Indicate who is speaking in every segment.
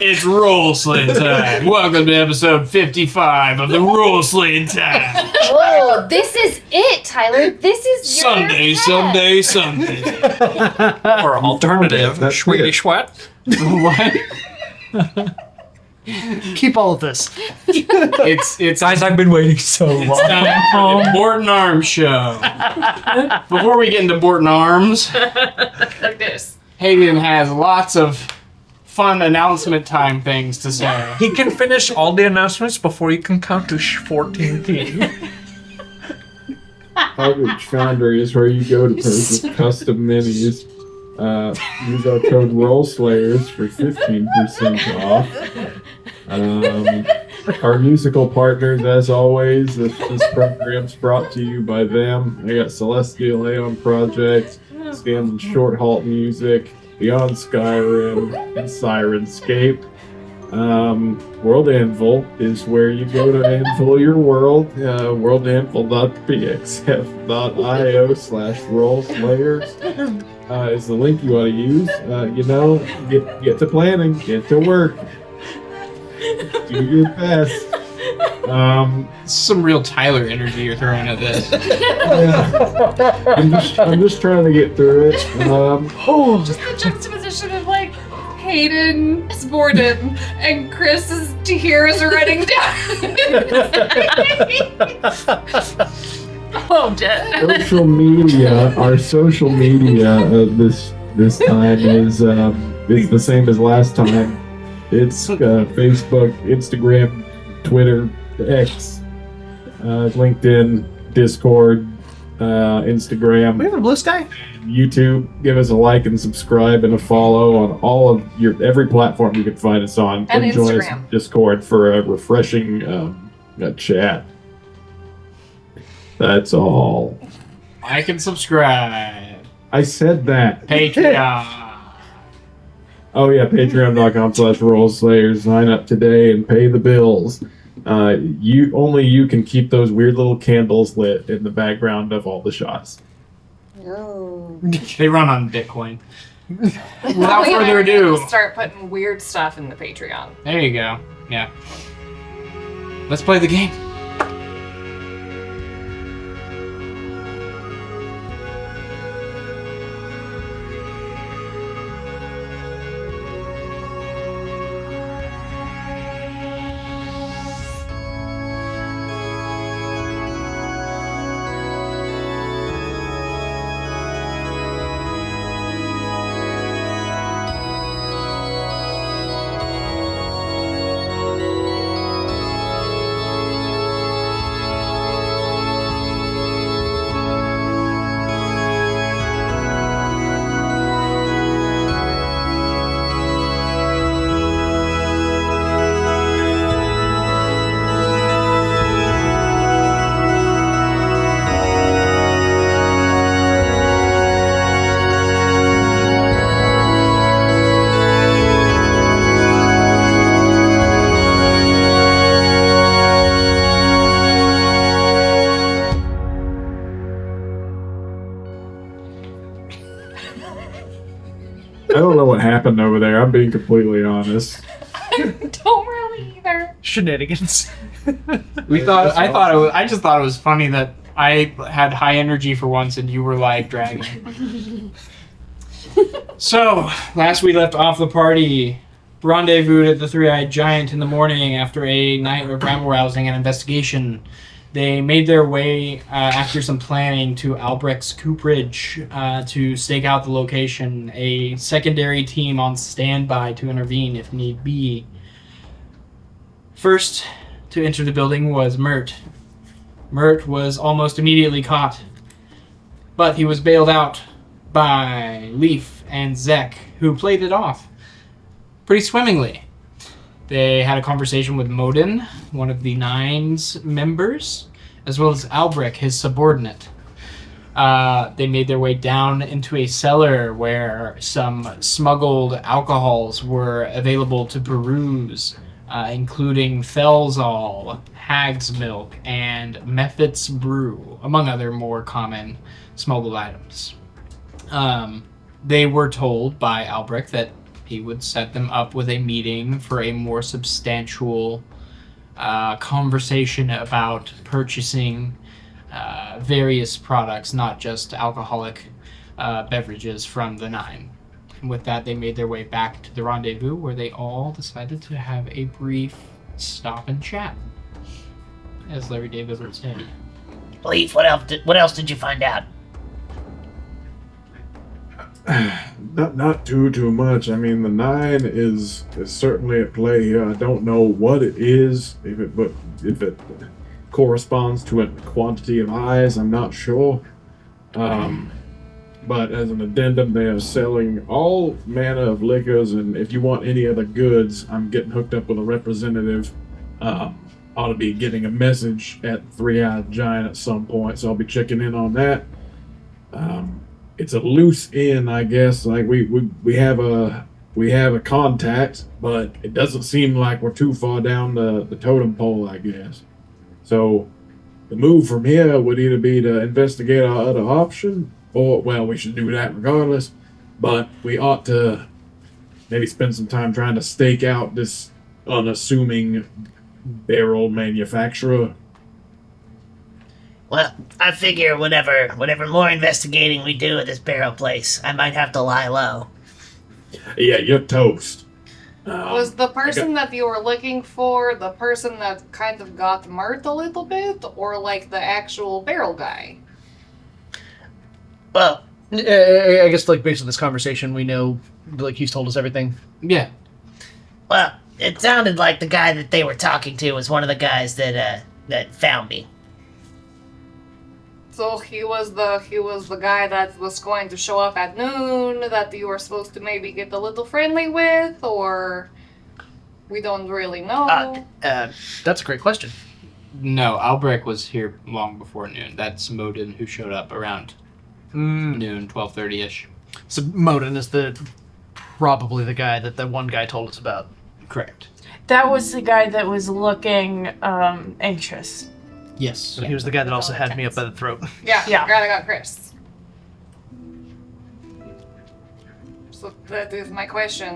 Speaker 1: It's Roll Slaying Time. Welcome to episode 55 of the Roll Slaying Time.
Speaker 2: Oh, this is it, Tyler. This is your
Speaker 1: Sunday.
Speaker 3: Or alternative, Schweety Schwat.
Speaker 1: What?
Speaker 4: Keep all of this.
Speaker 1: It's
Speaker 3: Guys, I've been waiting so long.
Speaker 1: time for the Borton Arms show. Before we get into Borton Arms,
Speaker 2: like this.
Speaker 1: Hayden has lots of fun announcement time things to say.
Speaker 3: He can finish all the announcements before he can count to 14.
Speaker 5: Outreach Foundry is where you go to purchase custom minis. Use our code ROLLSLAYERS for 15% off. Our musical partners, as always, this program's brought to you by them. I got Celestial Aeon Project, Scanlan Short Halt Music, Beyond Skyrim, and Sirenscape. World Anvil is where you go to anvil your world. worldanvil.pxf.io/rollslayers is the link you want to use. Get to planning, get to work. Do your best.
Speaker 1: Some real Tyler energy you're throwing at this.
Speaker 5: Yeah. I'm just trying to get through it.
Speaker 2: Just the juxtaposition of like Hayden is Borden and Chris's tears are running down. Oh, I'm dead.
Speaker 5: Our social media this time is the same as last time. It's Facebook, Instagram, Twitter, X, LinkedIn, Discord, Instagram.
Speaker 4: We have a blue sky?
Speaker 5: YouTube. Give us a like and subscribe and a follow on all of every platform you can find us on.
Speaker 2: And
Speaker 5: join us
Speaker 2: Instagram.
Speaker 5: in Discord for a refreshing chat. That's all.
Speaker 1: I can subscribe.
Speaker 5: I said that.
Speaker 1: Patreon.
Speaker 5: Oh yeah, patreon.com/rollslayers. Sign up today and pay the bills. You can keep those weird little candles lit in the background of all the shots.
Speaker 2: No.
Speaker 1: They run on Bitcoin. Without further ado,
Speaker 2: Start putting weird stuff in the Patreon.
Speaker 1: there you go. Yeah. Let's play the game.
Speaker 5: I don't know what happened over there. I'm being completely honest.
Speaker 2: Don't really either.
Speaker 4: Shenanigans.
Speaker 1: I just thought it was funny that I had high energy for once and you were like dragging. So, last we left off, the party rendezvoused at the Three-Eyed Giant in the morning after a night of rabble-rousing and investigation. They made their way, after some planning, to Albrecht's Cooperage to stake out the location, a secondary team on standby to intervene if need be. First to enter the building was Mert. Mert was almost immediately caught, but he was bailed out by Leaf and Zek, who played it off pretty swimmingly. They had a conversation with Modin, one of the Nine's members, as well as Albrecht, his subordinate. They made their way down into a cellar where some smuggled alcohols were available to peruse, including Felzal, Hag's Milk, and Mephit's Brew, among other more common smuggled items. They were told by Albrecht that he would set them up with a meeting for a more substantial conversation about purchasing various products, not just alcoholic beverages from the Nine. And with that, they made their way back to the rendezvous, where they all decided to have a brief stop and chat, as Larry David would say.
Speaker 6: Leaf, what else did you find out?
Speaker 5: Not too much. I mean, the Nine is certainly at play here. I don't know what it is, if it corresponds to a quantity of eyes, I'm not sure. But as an addendum, they are selling all manner of liquors, and if you want any other goods, I'm getting hooked up with a representative. Ought to be getting a message at Three-Eyed Giant at some point, so I'll be checking in on that. It's a loose end, I guess. Like we have a contact, but it doesn't seem like we're too far down the totem pole, I guess. So the move from here would either be to investigate our other option, or, well, we should do that regardless, but we ought to maybe spend some time trying to stake out this unassuming barrel manufacturer.
Speaker 6: Well, I figure whatever more investigating we do at this barrel place, I might have to lie low.
Speaker 5: Yeah, you're toast.
Speaker 2: Was the person that you were looking for the person that kind of got murked a little bit, or like the actual barrel guy?
Speaker 6: Well,
Speaker 4: I guess, like, based on this conversation, we know, like, he's told us everything.
Speaker 1: Yeah.
Speaker 6: well, it sounded like the guy that they were talking to was one of the guys that found me.
Speaker 2: So he was the guy that was going to show up at noon that you were supposed to maybe get a little friendly with, or we don't really know.
Speaker 4: That's a great question.
Speaker 1: No, Albrecht was here long before noon. That's Modin, who showed up around noon, 12:30ish.
Speaker 4: So Modin is probably the guy that the one guy told us about.
Speaker 1: Correct.
Speaker 7: That was the guy that was looking anxious.
Speaker 4: Yes. So he was the guy that also had me up by the throat.
Speaker 2: Yeah,
Speaker 7: Yeah.
Speaker 2: the guy that got Chris. So that is my question.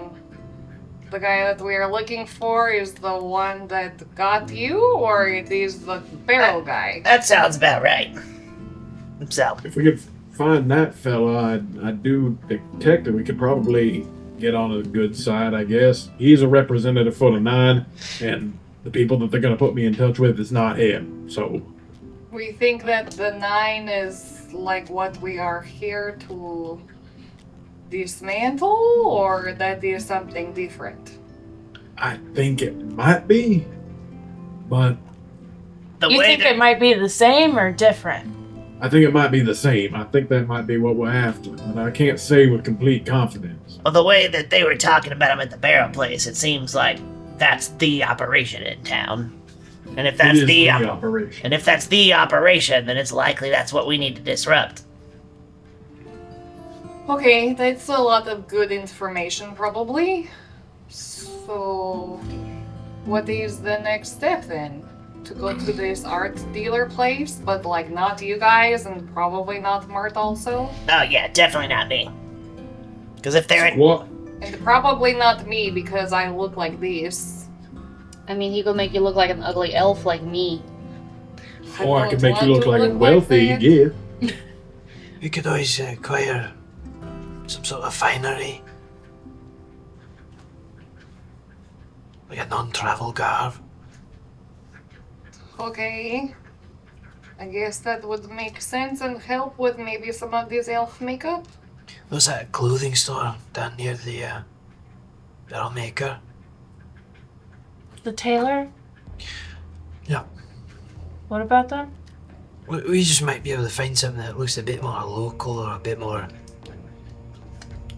Speaker 2: The guy that we are looking for is the one that got you, or it is the barrel guy?
Speaker 6: That sounds about right. So,
Speaker 5: If we could find that fella, I do detect that we could probably get on a good side, I guess. He's a representative for the Nine, and the people that they're going to put me in touch with is not him. So
Speaker 2: We think that the Nine is like what we are here to dismantle, or that is something different?
Speaker 5: I think it might be, but
Speaker 6: the
Speaker 7: You
Speaker 6: way
Speaker 7: think
Speaker 6: that,
Speaker 7: it might be the same or different?
Speaker 5: I think it might be the same. I think that might be what we're after, but I can't say with complete confidence.
Speaker 6: well, the way that they were talking about him at the barrel place, it seems like that's the operation in town. And if
Speaker 5: It
Speaker 6: that's
Speaker 5: is
Speaker 6: the
Speaker 5: operation.
Speaker 6: and if that's the operation, then it's likely that's what we need to disrupt.
Speaker 2: Okay, that's a lot of good information, probably. So, what is the next step then? To go to this art dealer place, but like not you guys, and probably not Mert also?
Speaker 6: Oh yeah, definitely not me. Because if they're
Speaker 5: What?
Speaker 2: And probably not me because I look like this.
Speaker 8: I mean, he could make you look like an ugly elf like me.
Speaker 5: Or I
Speaker 2: don't
Speaker 5: could make you
Speaker 2: want
Speaker 5: look
Speaker 2: to
Speaker 5: like a
Speaker 2: look
Speaker 5: wealthy
Speaker 2: that.
Speaker 5: gift.
Speaker 3: You could always acquire some sort of finery. Like a non-travel garb.
Speaker 2: Okay. I guess that would make sense and help with maybe some of this elf makeup.
Speaker 3: There's that clothing store down near the barrel maker.
Speaker 7: The tailor?
Speaker 3: Yeah.
Speaker 7: What about them?
Speaker 3: We just might be able to find something that looks a bit more local or a bit more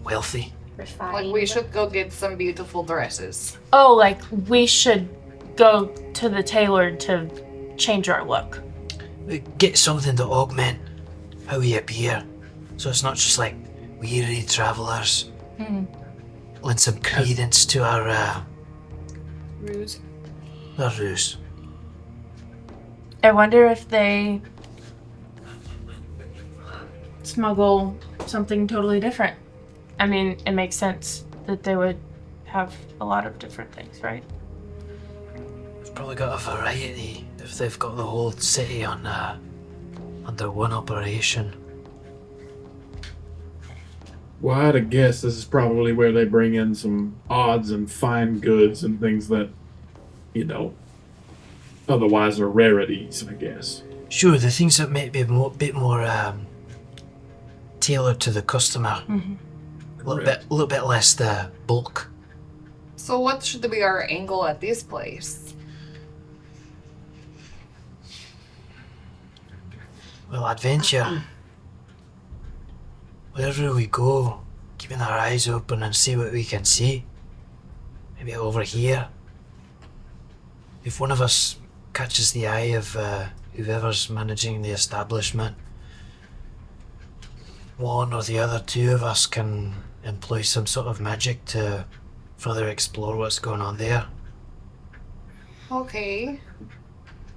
Speaker 3: wealthy.
Speaker 2: Like we should go get some beautiful dresses.
Speaker 7: Oh, like we should go to the tailor to change our look.
Speaker 3: Get something to augment how we appear. So it's not just like weary travelers. Lend some credence to our
Speaker 2: Ruse.
Speaker 3: ruse.
Speaker 7: I wonder if they smuggle something totally different. I mean, it makes sense that they would have a lot of different things, right?
Speaker 3: We've probably got a variety if they've got the whole city on under one operation.
Speaker 5: Well, I'd have guessed this is probably where they bring in some odds and fine goods and things that, otherwise are rarities, I guess.
Speaker 3: Sure, the things that might be a bit more tailored to the customer. A little bit less the bulk.
Speaker 2: So what should be our angle at this place?
Speaker 3: Well, adventure. Wherever we go, keeping our eyes open and see what we can see. Maybe over here. If one of us catches the eye of whoever's managing the establishment, one or the other two of us can employ some sort of magic to further explore what's going on there.
Speaker 2: Okay.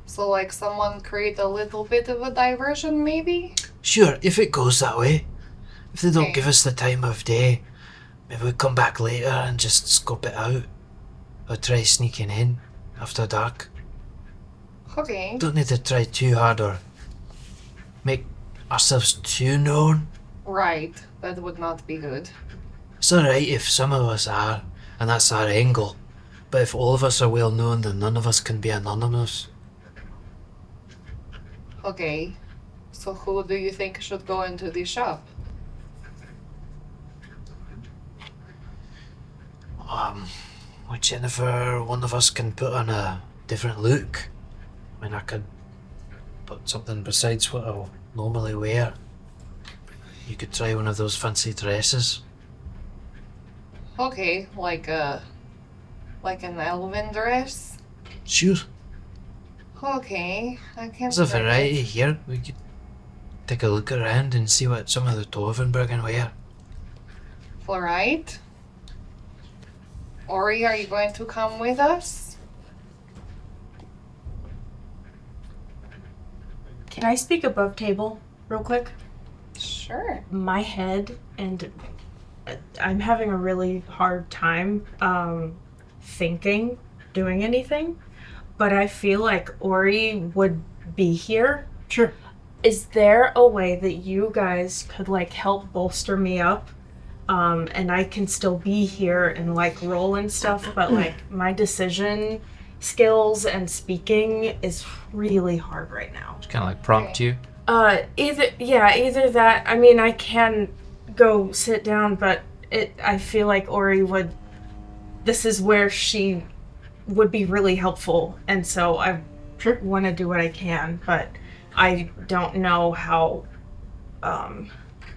Speaker 2: So like someone create a little bit of a diversion maybe?
Speaker 3: Sure, if it goes that way. If they don't
Speaker 2: Okay.
Speaker 3: give us the time of day, maybe we come back later and just scope it out. Or try sneaking in after dark.
Speaker 2: Okay.
Speaker 3: Don't need to try too hard or make ourselves too known.
Speaker 2: Right. That would not be good.
Speaker 3: It's alright if some of us are, and that's our angle. But if all of us are well known, then none of us can be anonymous.
Speaker 2: Okay. So who do you think should go into the shop?
Speaker 3: Whichever one of us can put on a different look. I mean, I could put something besides what I'll normally wear. You could try one of those fancy dresses.
Speaker 2: Okay, like an elven dress?
Speaker 3: Sure,
Speaker 2: Okay, I can
Speaker 3: there's a
Speaker 2: try it.
Speaker 3: variety here. We could take a look around and see what some of the Torvenbergen wear.
Speaker 2: Alright. Ori, are you going to come with us?
Speaker 7: Can I speak above table real quick?
Speaker 2: Sure.
Speaker 7: My head, and I'm having a really hard time thinking, doing anything, but I feel like Ori would be here.
Speaker 1: Sure.
Speaker 7: Is there a way that you guys could like help bolster me up? And I can still be here and like roll and stuff, but like my decision skills and speaking is really hard right now.
Speaker 9: Just kind of like prompt you.
Speaker 7: Either that. I mean, I can go sit down, but I feel like Ori would. This is where she would be really helpful, and so I want to do what I can, but I don't know how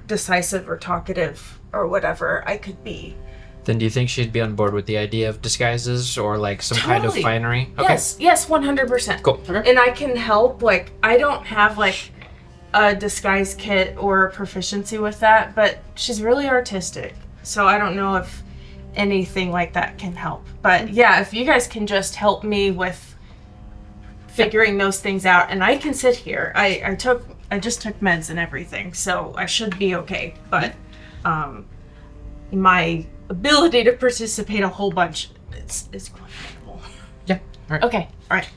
Speaker 7: decisive or talkative or whatever I could be.
Speaker 9: Then do you think she'd be on board with the idea of disguises or like some kind of
Speaker 7: Totally.
Speaker 9: finery?
Speaker 7: Yes, 100%.
Speaker 9: Cool.
Speaker 7: And I can help. Like, I don't have like a disguise kit or proficiency with that, but she's really artistic, so I don't know if anything like that can help. But yeah, if you guys can just help me with figuring those things out, and I can sit here. I just took meds and everything, so I should be okay. But my ability to participate a whole bunch is questionable.
Speaker 9: Yeah. All right.
Speaker 7: Okay. All right.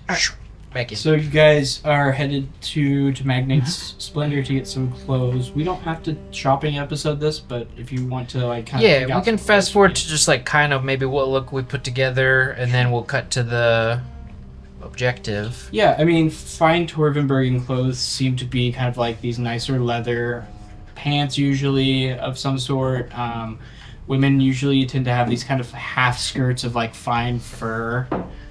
Speaker 9: Back in.
Speaker 1: So you guys are headed to Magnate's Splendor to get some clothes. We don't have to shopping episode this, but if you want to like kind of
Speaker 9: Yeah,
Speaker 1: pick
Speaker 9: we
Speaker 1: out
Speaker 9: can
Speaker 1: some
Speaker 9: fast
Speaker 1: clothes,
Speaker 9: forward
Speaker 1: yeah.
Speaker 9: to just like kind of maybe what look we put together, and then we'll cut to the objective.
Speaker 1: Yeah, I mean, fine Torvenbergen clothes seem to be kind of like these nicer leather pants, usually of some sort. Women usually tend to have these kind of half skirts of like fine fur.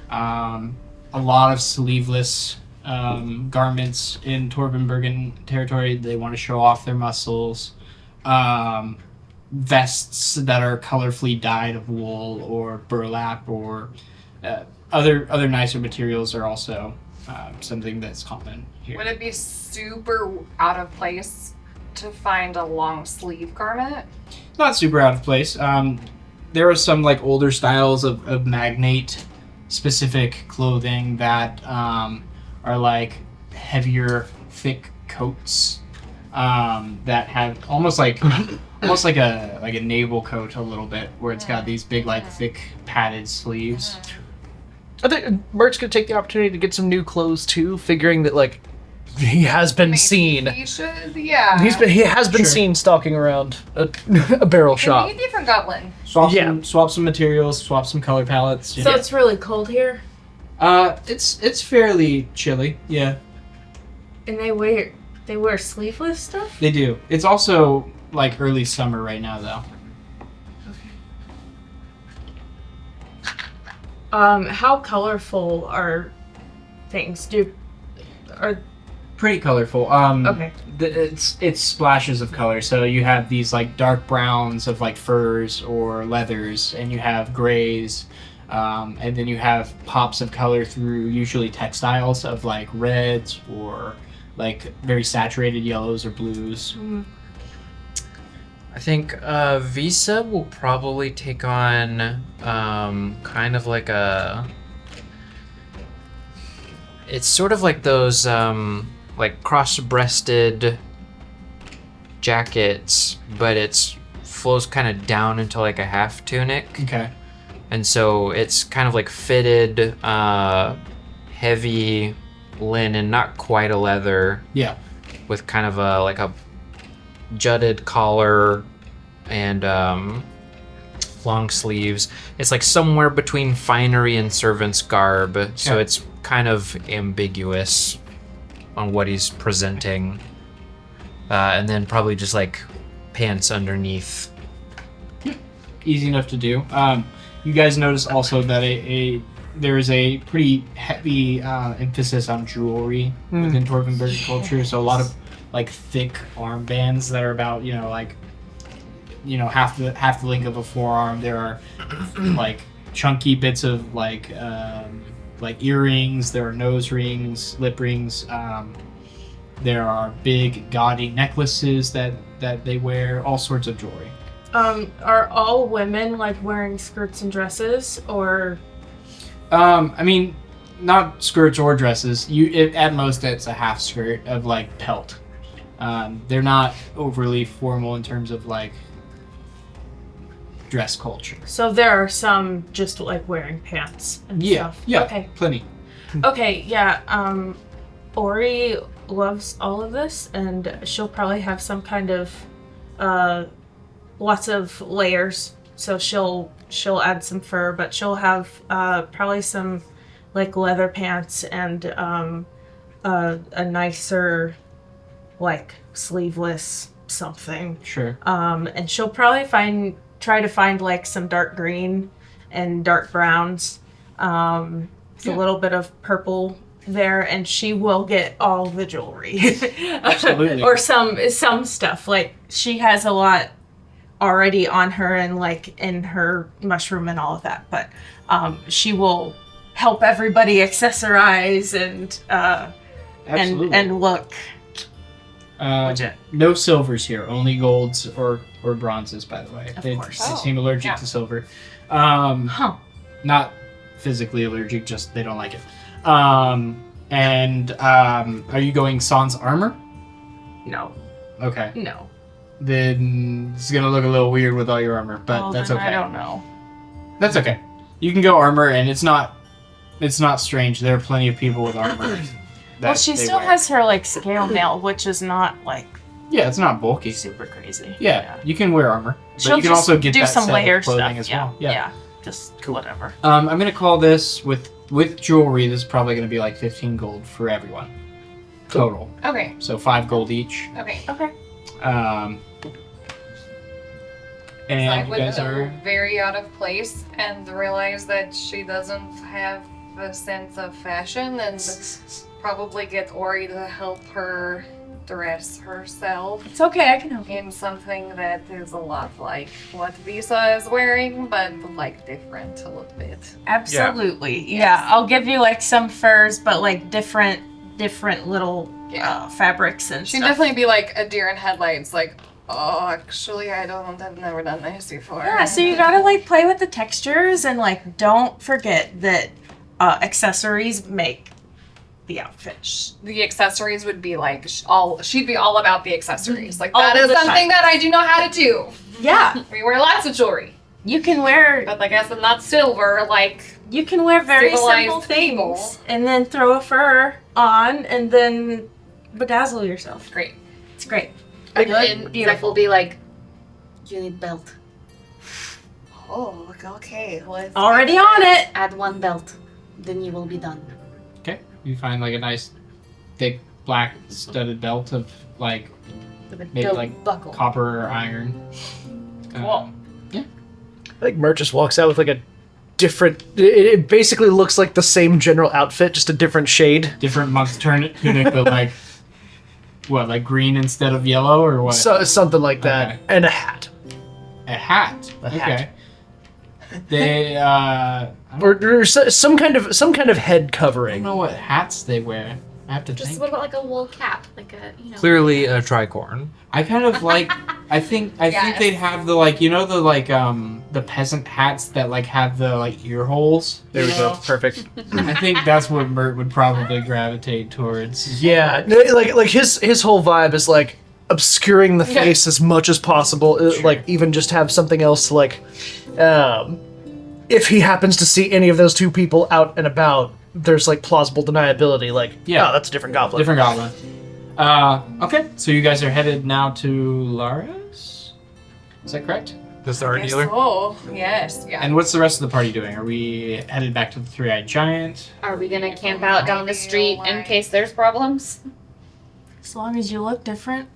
Speaker 1: A lot of sleeveless garments in Torvenbergen territory. They want to show off their muscles. Vests that are colorfully dyed of wool or burlap or other nicer materials are also something that's common here.
Speaker 2: Would it be super out of place to find a long sleeve garment?
Speaker 1: Not super out of place. There are some like older styles of magnate specific clothing that are like heavier, thick coats. that have almost like a naval coat a little bit, where it's got these big like thick padded sleeves.
Speaker 4: I think Mert's gonna take the opportunity to get some new clothes too, figuring that like he has been
Speaker 2: Maybe
Speaker 4: seen.
Speaker 2: He should, yeah.
Speaker 4: He has been
Speaker 1: Sure.
Speaker 4: seen stalking around a barrel shop.
Speaker 2: Maybe a different goblin.
Speaker 1: Swap some materials, swap some color palettes.
Speaker 7: So it's really cold here,
Speaker 1: It's fairly chilly. Yeah,
Speaker 7: and they wear sleeveless stuff.
Speaker 1: they do. It's also like early summer right now, though.
Speaker 7: How colorful are things? Are
Speaker 1: Pretty colorful.
Speaker 7: Okay.
Speaker 1: It's splashes of color. So you have these like dark browns of like furs or leathers, and you have grays, and then you have pops of color through usually textiles of like reds or like very saturated yellows or blues.
Speaker 9: I think Visa will probably take on kind of like a. It's sort of like those like cross-breasted jackets, but it's flows kind of down into like a half tunic,
Speaker 1: Okay.
Speaker 9: and so it's kind of like fitted, heavy linen, not quite a leather,
Speaker 1: Yeah.
Speaker 9: with kind of a jutted collar and long sleeves. It's like somewhere between finery and servant's garb, so
Speaker 1: Yeah.
Speaker 9: it's kind of ambiguous on what he's presenting. And then probably just like pants underneath.
Speaker 1: Easy enough to do. You guys notice also that there is a pretty heavy emphasis on jewelry within Torvenberg culture. So a lot of like thick armbands that are about half the length of a forearm. There are like chunky bits of like earrings. There are nose rings, lip rings. There are big gaudy necklaces that they wear. All sorts of jewelry.
Speaker 7: Are all women like wearing skirts and dresses, or?
Speaker 1: I mean, not skirts or dresses. At most it's a half skirt of like pelt. They're not overly formal in terms of like dress culture.
Speaker 7: So there are some just like wearing pants and stuff.
Speaker 1: Yeah,
Speaker 7: Okay.
Speaker 1: plenty.
Speaker 7: Okay. Yeah. Ori loves all of this, and she'll probably have some kind of lots of layers. So she'll add some fur, but she'll have probably some like leather pants and a nicer like sleeveless something.
Speaker 1: Sure.
Speaker 7: And she'll probably try to find like some dark green and dark browns. It's a little bit of purple there, and she will get all the jewelry.
Speaker 1: Absolutely.
Speaker 7: Or some stuff. Like she has a lot already on her and like in her mushroom and all of that, but she will help everybody accessorize and
Speaker 1: Absolutely.
Speaker 7: and look.
Speaker 1: No silvers here, only golds or bronzes, by the way.
Speaker 7: Of
Speaker 1: They
Speaker 7: course.
Speaker 1: seem allergic
Speaker 2: Yeah.
Speaker 1: to silver.
Speaker 7: Huh.
Speaker 1: Not physically allergic, just they don't like it. Are you going sans armor?
Speaker 7: No.
Speaker 1: Okay.
Speaker 7: No.
Speaker 1: Then it's gonna look a little weird with all your armor, but
Speaker 7: Well,
Speaker 1: that's
Speaker 7: then
Speaker 1: okay.
Speaker 7: I don't know.
Speaker 1: That's okay. You can go armor, and it's not strange. There are plenty of people with armor.
Speaker 7: Well, she
Speaker 1: they
Speaker 7: still
Speaker 1: wear.
Speaker 7: has her like scale mail, which is not like
Speaker 1: Yeah, it's not bulky.
Speaker 7: super crazy.
Speaker 1: Yeah, you can wear armor, but
Speaker 7: She'll
Speaker 1: you can
Speaker 7: just
Speaker 1: also get
Speaker 7: do
Speaker 1: that
Speaker 7: some
Speaker 1: set
Speaker 7: layer
Speaker 1: of clothing
Speaker 7: stuff.
Speaker 1: as
Speaker 7: Yeah.
Speaker 1: well. Yeah.
Speaker 7: Just whatever.
Speaker 1: I'm gonna call this with jewelry. This is probably gonna be like 15 gold for everyone, total.
Speaker 2: Okay.
Speaker 1: So 5 gold each.
Speaker 2: Okay.
Speaker 7: Okay.
Speaker 1: Um,
Speaker 2: I
Speaker 1: and you
Speaker 2: would
Speaker 1: guys
Speaker 2: feel
Speaker 1: are
Speaker 2: very out of place and realize that she doesn't have a sense of fashion, and probably get Ori to help her dress herself
Speaker 7: It's okay. I can help you.
Speaker 2: in something that is a lot like what Visa is wearing, but like different a little bit.
Speaker 7: Absolutely. Yeah. I'll give you like some furs, but like different little
Speaker 2: Yeah.
Speaker 7: fabrics and
Speaker 2: She'd
Speaker 7: stuff.
Speaker 2: definitely be like a deer in headlights, like, oh, actually, I've never done this before.
Speaker 7: Yeah, so you gotta like play with the textures and like don't forget that accessories make the outfit.
Speaker 2: The accessories would be like she'd be all about the accessories. Like
Speaker 7: All
Speaker 2: that is
Speaker 7: the
Speaker 2: something
Speaker 7: time.
Speaker 2: that I do know how to do.
Speaker 7: Yeah,
Speaker 2: We wear lots of jewelry,
Speaker 7: you can wear
Speaker 2: but I guess I'm not silver. Like
Speaker 7: very
Speaker 2: civilized
Speaker 7: simple
Speaker 2: people.
Speaker 7: things, and then throw a fur on, and then bedazzle yourself.
Speaker 2: great.
Speaker 7: It's great.
Speaker 8: And
Speaker 7: Good,
Speaker 8: Zach will
Speaker 7: beautiful.
Speaker 8: be like, you need belt.
Speaker 2: Oh, okay. Let's
Speaker 7: Already on it.
Speaker 8: Add 1 belt. Then you will be done.
Speaker 1: Okay. You find like a nice, thick black studded belt of like
Speaker 8: With a
Speaker 1: maybe
Speaker 8: dope
Speaker 1: like
Speaker 8: buckle.
Speaker 1: copper or iron.
Speaker 2: Cool.
Speaker 4: I think Mert just walks out with like a different. It basically looks like the same general outfit, just a different shade.
Speaker 1: Different monk's tunic, but like what, like green instead of yellow, or what?
Speaker 4: So something like that,
Speaker 1: Okay.
Speaker 4: and a hat.
Speaker 1: A hat.
Speaker 4: A
Speaker 1: Okay.
Speaker 4: hat.
Speaker 1: They
Speaker 4: Or some kind of head
Speaker 1: I don't
Speaker 4: covering.
Speaker 1: know what hats they wear. I have to
Speaker 8: Just
Speaker 1: think.
Speaker 8: what about like a wool cap? Like a,
Speaker 9: Clearly a tricorn.
Speaker 1: I kind of like. I think
Speaker 2: Yes.
Speaker 1: they'd have the like the peasant hats that like have the like ear holes.
Speaker 4: There we
Speaker 1: you
Speaker 4: go.
Speaker 1: know?
Speaker 4: Perfect.
Speaker 1: I think that's what Mert would probably gravitate towards.
Speaker 4: Yeah, like his whole vibe is like obscuring the face as much as possible.
Speaker 1: Sure.
Speaker 4: Like even just have something else like, if he happens to see any of those two people out and about, there's like plausible deniability. Like,
Speaker 1: Yeah.
Speaker 4: oh, that's a different goblin.
Speaker 1: Different goblin. Okay, so you guys are headed now to Lara's? Is that correct?
Speaker 9: This is our
Speaker 2: Yes,
Speaker 9: dealer.
Speaker 2: Oh, yes. Yeah.
Speaker 1: And what's the rest of the party doing? Are we headed back to the Three-Eyed Giant?
Speaker 8: Are we gonna camp out down the street in case there's problems?
Speaker 7: As long as you look different,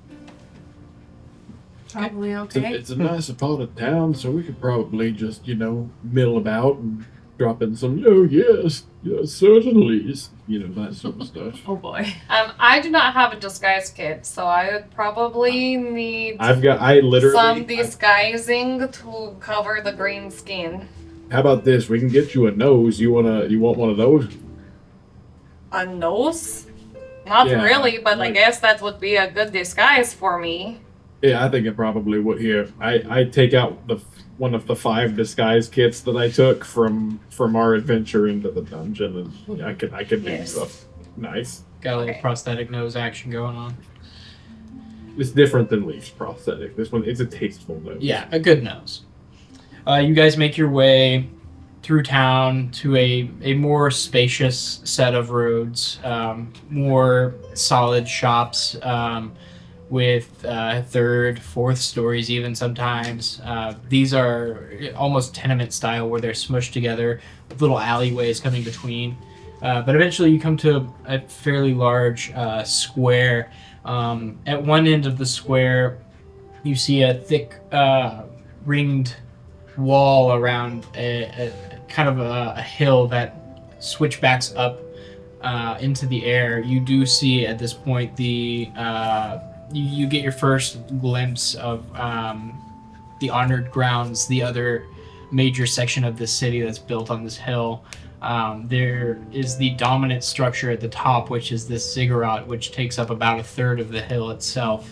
Speaker 7: probably okay.
Speaker 5: It's a nice part of town, so we could probably just, mill about and drop in some, oh, yes, certainly, that sort of stuff.
Speaker 7: Oh boy.
Speaker 2: I do not have a disguise kit, so I would probably need
Speaker 5: I literally.
Speaker 2: some disguising to cover the green skin.
Speaker 5: How about this? We can get you a nose. You want one of those?
Speaker 2: A nose? Not
Speaker 5: Yeah,
Speaker 2: really, but I
Speaker 5: like-
Speaker 2: guess that would be a good disguise for me.
Speaker 5: Yeah, I think it probably would. Here, I take out one of the 5 disguise kits that I took from our adventure into the dungeon, and I can do
Speaker 2: Yes.
Speaker 5: stuff nice.
Speaker 1: Got a little
Speaker 2: Okay.
Speaker 1: prosthetic nose action going on.
Speaker 5: It's different than Leaf's prosthetic. This one, it's a tasteful nose.
Speaker 1: Yeah, a good nose. You guys make your way through town to a more spacious set of roads, more solid shops, with 3rd, 4th stories even sometimes. These are almost tenement style where they're smushed together with little alleyways coming between. But eventually you come to a fairly large square. At one end of the square, you see a thick ringed wall around a kind of a hill that switchbacks up into the air. You do see at this point you get your first glimpse of the honored grounds, the other major section of the city that's built on this hill. There is the dominant structure at the top, which is this ziggurat, which takes up about 1/3 of the hill itself.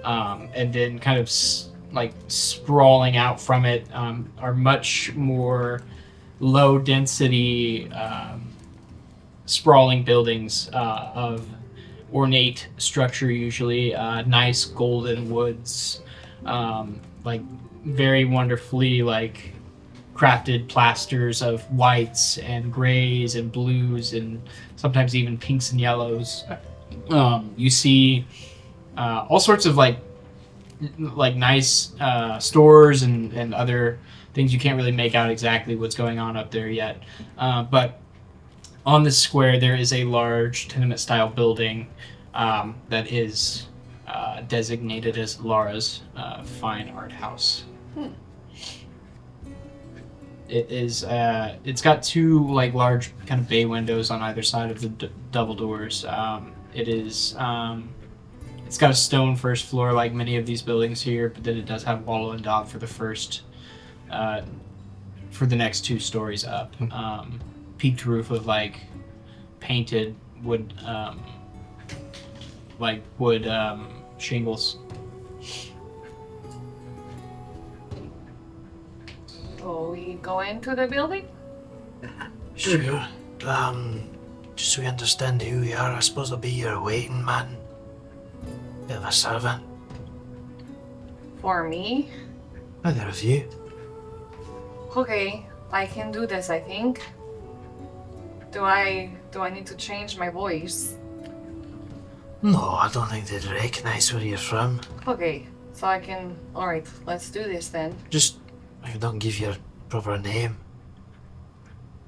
Speaker 1: And then kind of sprawling out from it are much more low density sprawling buildings of ornate structure, usually nice golden woods, very wonderfully crafted plasters of whites and grays and blues and sometimes even pinks and yellows. You see all sorts of nice stores and other things. You can't really make out exactly what's going on up there yet, but on this square there is a large tenement style building that is designated as Lara's Fine Art House. It is it's got 2 large kind of bay windows on either side of the double doors. It's got a stone first floor like many of these buildings here, but then it does have wattle and daub for the first for the next 2 stories up. Peaked roof of painted wood wood shingles.
Speaker 2: So we go into the building?
Speaker 3: Sure. just so we understand who we are. I suppose I'll be your waiting man. Bit of a servant.
Speaker 2: For me?
Speaker 3: Either of you.
Speaker 2: Okay, I can do this, I think. Do I need to change my voice?
Speaker 3: No, I don't think they'd recognise where you're from.
Speaker 2: Okay, so I can... Alright, let's do this then.
Speaker 3: Just, I don't give your proper name.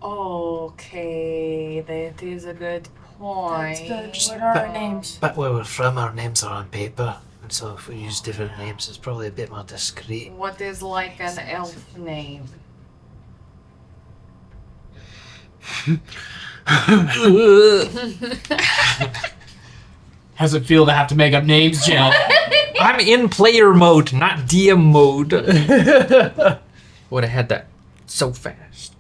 Speaker 2: Okay, that is a good point.
Speaker 7: That's good. What are our names?
Speaker 3: But where we're from, our names are on paper. And so if we use different names, it's probably a bit more discreet.
Speaker 2: What is like an elf name?
Speaker 1: How's it feel to have to make up names, Jill?
Speaker 9: I'm in player mode, not DM mode. Would have had that so fast.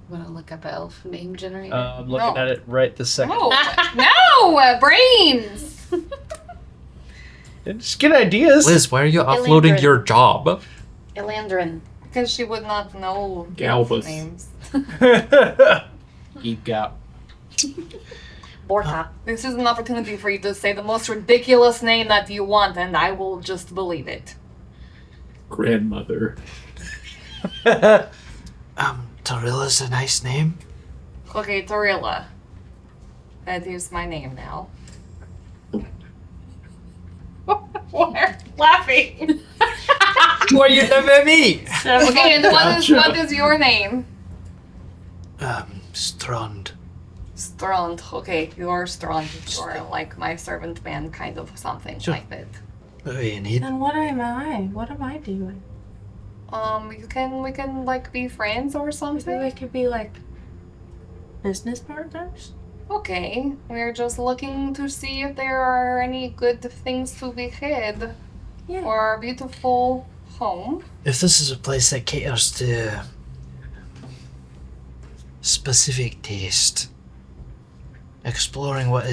Speaker 8: Wanna look up elf name generator?
Speaker 4: I'm looking
Speaker 2: No.
Speaker 4: at it right this second.
Speaker 2: No, no, brains.
Speaker 4: Just get ideas.
Speaker 9: Liz, why are you offloading
Speaker 8: Elandrin.
Speaker 9: your job?
Speaker 8: Elandrin.
Speaker 2: Because she would not know
Speaker 5: Galbus.
Speaker 2: elf names.
Speaker 1: Geek out.
Speaker 8: Borta.
Speaker 2: This is an opportunity for you to say the most ridiculous name that you want, and I will just believe it.
Speaker 5: Grandmother.
Speaker 3: Torilla's a nice name.
Speaker 2: Okay, Torilla. That is my name now. Why laughing?
Speaker 9: Why you laugh at me?
Speaker 2: Okay, and what is your name?
Speaker 3: Strond.
Speaker 2: Strond. Okay, you're Strond. You're like my servant man, kind of something
Speaker 3: Sure.
Speaker 2: like that.
Speaker 3: What do you need?
Speaker 7: Then what am I? What am I doing?
Speaker 2: We can like be friends or
Speaker 7: Maybe
Speaker 2: something.
Speaker 7: we could be like business partners?
Speaker 2: Okay, we're just looking to see if there are any good things to be had
Speaker 7: Yeah.
Speaker 2: for our beautiful home.
Speaker 3: If this is a place that caters to specific taste, exploring what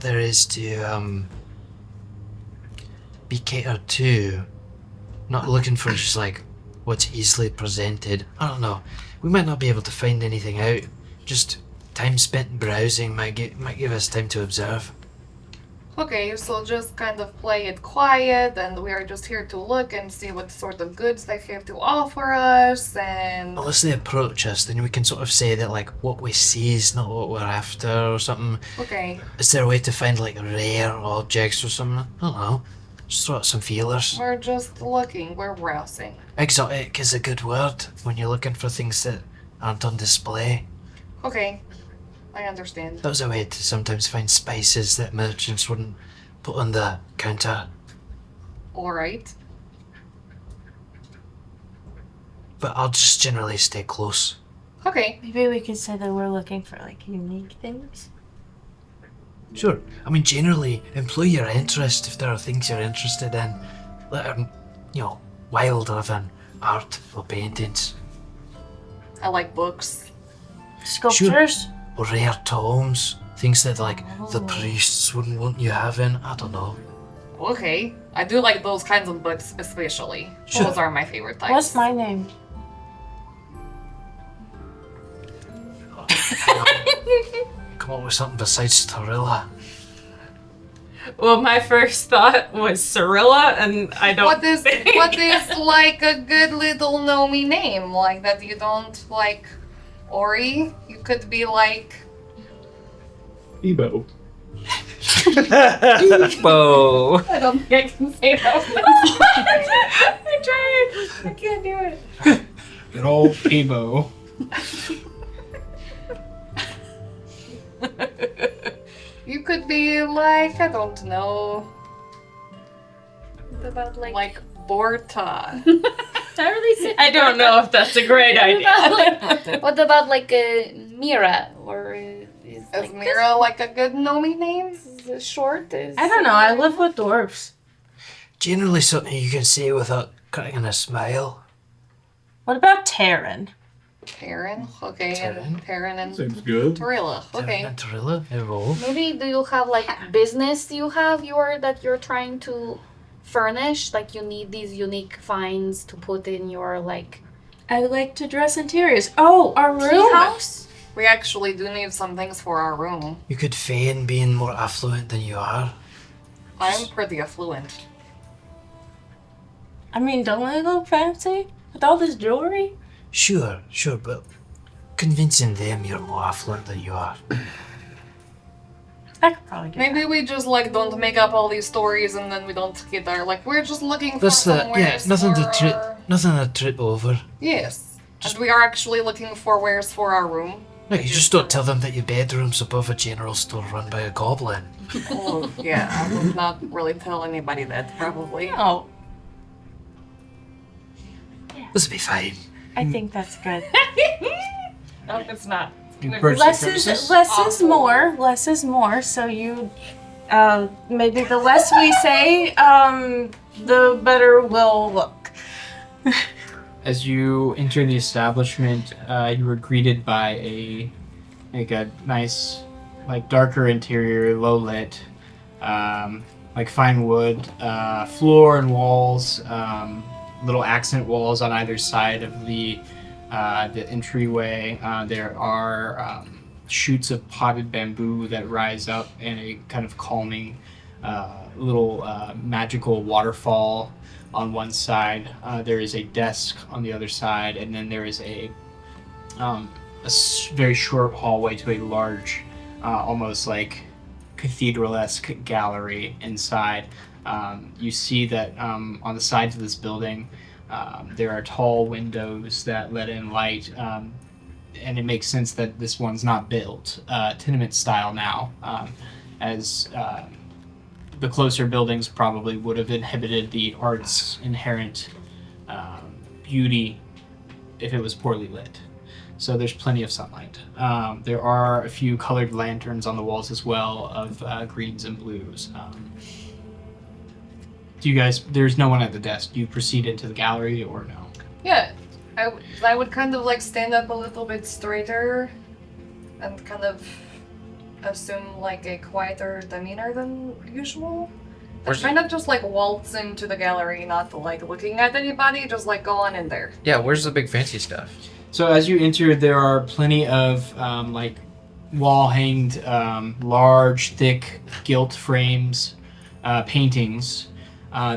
Speaker 3: there is to be catered to, not looking for just like what's easily presented. I don't know. We might not be able to find anything out. Just time spent browsing might give us time to observe.
Speaker 2: Okay, so just kind of play it quiet, and we are just here to look and see what sort of goods they have to offer us, and
Speaker 3: Unless they approach us, then we can sort of say that like what we see is not what we're after or something.
Speaker 2: okay,
Speaker 3: Is there a way to find like rare objects or something? I don't know. Just throw out some feelers.
Speaker 2: we're just looking, we're browsing.
Speaker 3: Exotic is a good word when you're looking for things that aren't on display.
Speaker 2: Okay, I understand.
Speaker 3: That was a way to sometimes find spices that merchants wouldn't put on the counter.
Speaker 2: Alright.
Speaker 3: But I'll just generally stay close.
Speaker 2: Okay,
Speaker 7: Maybe we could say that we're looking for like unique things.
Speaker 3: Sure. I mean, generally, employ your interest if there are things you're interested in. Wilder than art or paintings.
Speaker 2: I like books.
Speaker 7: Sculptures?
Speaker 3: Or rare tomes. Things that, like, the
Speaker 2: Oh.
Speaker 3: priests wouldn't want you having. I don't know.
Speaker 2: Okay, I do like those kinds of books especially.
Speaker 3: Sure.
Speaker 2: Those are my favorite types.
Speaker 7: What's my name?
Speaker 3: Come up with something besides Torilla.
Speaker 7: Well, my first thought was Cyrilla, and I don't.
Speaker 2: What is like a good little gnomey name like that you don't like? Ori, you could be like
Speaker 5: Ebo.
Speaker 9: Whoa.
Speaker 2: I don't think I can say that. I tried. I can't do it.
Speaker 1: Good old Ebo.
Speaker 2: You could be like I don't know,
Speaker 8: What about
Speaker 2: like Borta.
Speaker 8: I really say
Speaker 7: I don't know if that's a great idea.
Speaker 8: What about like Mira or is
Speaker 2: Is
Speaker 8: like
Speaker 2: Mira like a good gnomey name?
Speaker 8: this is short? Is
Speaker 7: I don't know. I live with dwarves.
Speaker 3: Generally something you can say without cracking a smile.
Speaker 7: What about Terran?
Speaker 2: Terran. Okay,
Speaker 3: Terran.
Speaker 2: and Terran and
Speaker 5: Seems good.
Speaker 2: Torilla. Okay.
Speaker 3: And Torilla, evolve.
Speaker 8: maybe do you have like business that you're trying to furnish? Like you need these unique finds to put in your like
Speaker 7: I like to dress interiors. Oh, our
Speaker 8: tea
Speaker 7: room.
Speaker 8: house?
Speaker 2: We actually do need some things for our room.
Speaker 3: You could feign being more affluent than you are.
Speaker 2: I'm pretty affluent.
Speaker 7: I mean, don't I look fancy with all this jewelry?
Speaker 3: Sure, but convincing them you're more affluent than you are.
Speaker 7: I could probably do
Speaker 2: Maybe we just like don't make up all these stories and then we don't get there. Like we're just looking for
Speaker 3: That's the
Speaker 2: some
Speaker 3: yeah,
Speaker 2: wares
Speaker 3: nothing to
Speaker 2: for
Speaker 3: trip,
Speaker 2: our-
Speaker 3: nothing to trip over.
Speaker 2: Yes. And we are actually looking for wares for our room.
Speaker 3: No, you just don't tell them that your bedroom's above a general store run by a goblin.
Speaker 2: Oh, yeah, I would not really tell anybody that, probably.
Speaker 7: Oh,
Speaker 3: This will be fine.
Speaker 7: I think that's good.
Speaker 2: No, it's not.
Speaker 1: You purchase
Speaker 7: less
Speaker 1: services?
Speaker 7: is less is
Speaker 2: Awful.
Speaker 7: more. Less is more. So you, maybe the less we say, the better we'll look.
Speaker 1: As you enter the establishment, you were greeted by a nice, like darker interior, low lit, like fine wood, floor and walls, little accent walls on either side of the entryway. There are shoots of potted bamboo that rise up in a kind of calming little magical waterfall on one side. There is a desk on the other side, and then there is a very short hallway to a large, almost like cathedral-esque gallery inside. You see that on the sides of this building, there are tall windows that let in light, and it makes sense that this one's not built tenement style now, as the closer buildings probably would have inhibited the art's inherent beauty if it was poorly lit. So there's plenty of sunlight. There are a few colored lanterns on the walls as well of greens and blues. Do you guys, there's no one at the desk. Do you proceed into the gallery or no?
Speaker 2: Yeah, I would kind of like stand up a little bit straighter and kind of assume like a quieter demeanor than usual. And kind of just like waltz into the gallery, not like looking at anybody, just like go on in there.
Speaker 9: Yeah, where's the big fancy stuff?
Speaker 1: So as you enter, there are plenty of like wall-hanged, large, thick gilt frames, paintings.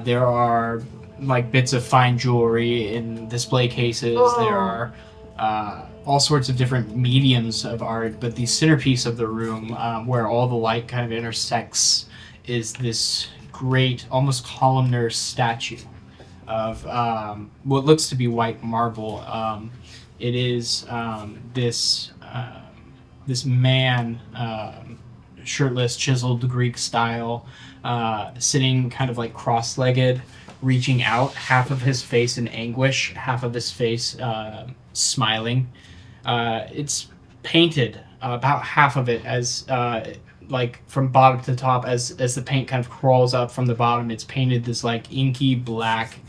Speaker 1: There are like bits of fine jewelry in display cases.
Speaker 2: Oh.
Speaker 1: There are all sorts of different mediums of art, but the centerpiece of the room, where all the light kind of intersects, is this great, almost columnar statue of what looks to be white marble. It is this man, shirtless, chiseled Greek style, sitting kind of like cross-legged, reaching out, half of his face in anguish, half of his face smiling. It's painted, about half of it as like from bottom to top, as the paint kind of crawls up from the bottom. It's painted this like inky black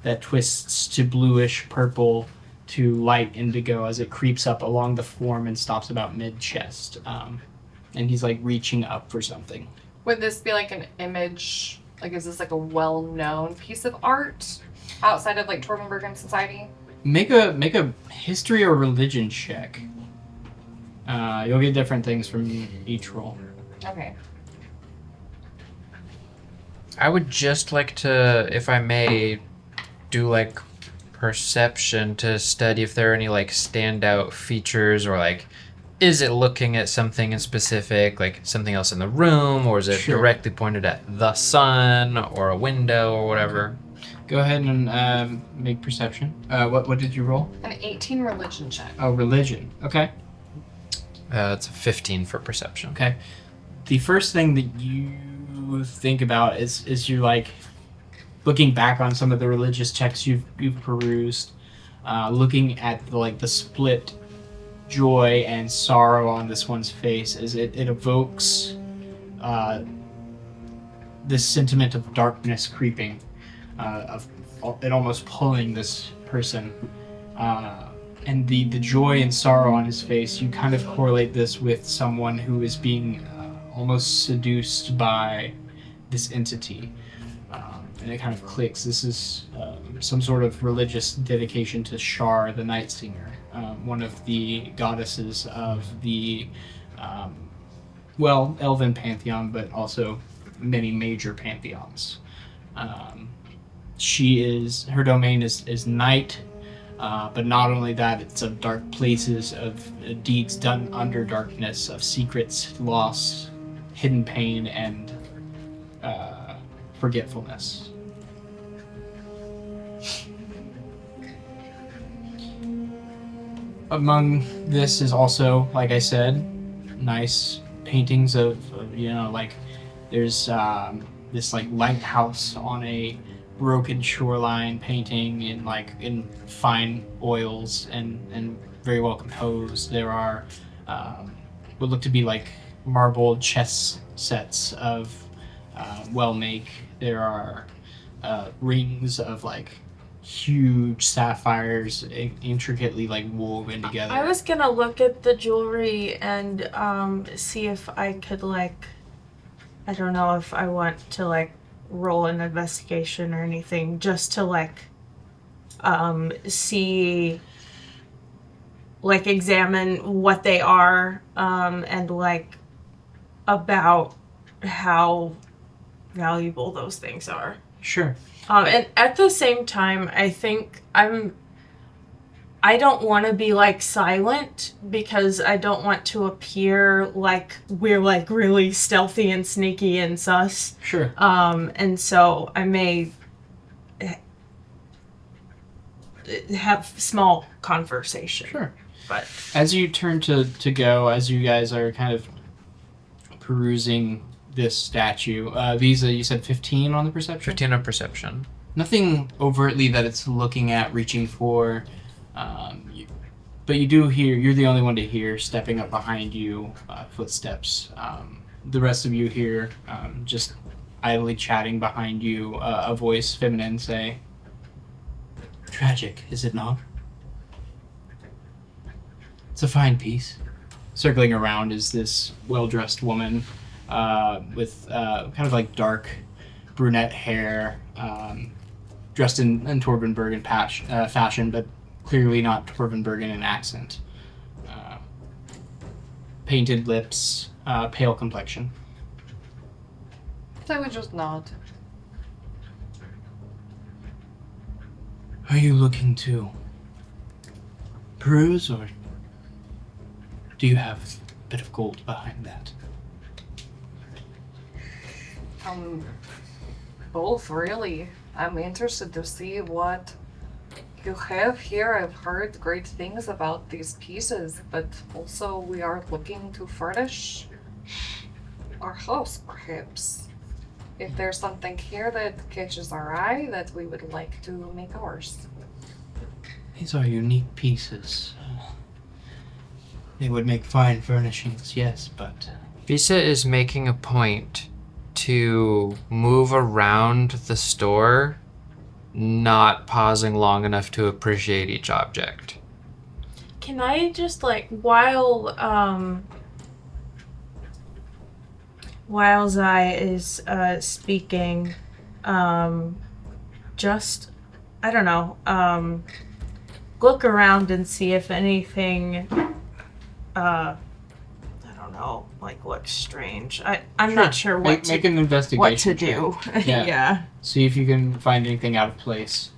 Speaker 1: that twists to bluish purple to light indigo as it creeps up along the form and stops about mid-chest. And he's like reaching up for something.
Speaker 2: Would this be like an image? Like, is this like a well-known piece of art outside of like Torbenbergen Society?
Speaker 1: Make a history or religion check. You'll get different things from each roll.
Speaker 2: Okay.
Speaker 9: I would just like to, if I may, do like perception to study if there are any like standout features, or like, is it looking at something in specific, like something else in the room, or is it
Speaker 1: Sure.
Speaker 9: directly pointed at the sun or a window or whatever?
Speaker 1: Go ahead and make perception. What did you roll?
Speaker 2: An 18 religion check.
Speaker 1: Oh, religion. Okay.
Speaker 9: It's a 15 for perception.
Speaker 1: Okay. The first thing that you think about is you like looking back on some of the religious texts you've perused, looking at the split joy and sorrow on this one's face, as it evokes this sentiment of darkness creeping, of it almost pulling this person. And the joy and sorrow on his face, you kind of correlate this with someone who is being almost seduced by this entity. And it kind of clicks. This is some sort of religious dedication to Shar, the Nightsinger. one of the goddesses of the, elven pantheon, but also many major pantheons. Her domain is night, but not only that, it's of dark places, of deeds done under darkness, of secrets, loss, hidden pain, and forgetfulness. Among this is also, like I said, nice paintings of there's this like lighthouse on a broken shoreline painting in fine oils and very well composed. There are what look to be like marbled chess sets of well make. There are rings of like huge sapphires intricately like woven together.
Speaker 7: I was gonna look at the jewelry and see if I could like, I don't know if I want to like roll an investigation or anything, just to like see, like examine what they are and like about how valuable those things are.
Speaker 1: Sure.
Speaker 7: And at the same time, I think I don't want to be like silent because I don't want to appear like we're like really stealthy and sneaky and sus.
Speaker 1: Sure.
Speaker 7: And so I may have small conversation.
Speaker 1: Sure.
Speaker 7: But
Speaker 1: as you turn to go, as you guys are kind of perusing this statue, Visa, you said 15 on the perception?
Speaker 9: 15 on perception.
Speaker 1: Nothing overtly that it's looking at, reaching for, but you do hear, you're the only one to hear, stepping up behind you, footsteps. The rest of you hear, just idly chatting behind you, a voice, feminine, say, "Tragic, is it not? It's a fine piece." Circling around is this well-dressed woman with kind of like dark brunette hair, dressed in Torben Bergen fashion, but clearly not Torben Bergen in accent. Painted lips, pale complexion.
Speaker 2: I would just nod.
Speaker 1: Are you looking to peruse, or do you have a bit of gold behind that?
Speaker 2: Both, really. I'm interested to see what you have here. I've heard great things about these pieces, but also we are looking to furnish our house, perhaps. If there's something here that catches our eye, that we would like to make ours.
Speaker 1: These are unique pieces. They would make fine furnishings, yes, but...
Speaker 9: Visa is making a point to move around the store, not pausing long enough to appreciate each object.
Speaker 7: can I just like while Zai is speaking, just I don't know, look around and see if anything I don't know, like looks strange. I'm not sure what
Speaker 1: make an investigation
Speaker 7: do.
Speaker 1: check. Yeah.
Speaker 7: Yeah.
Speaker 1: See if you can find anything out of place.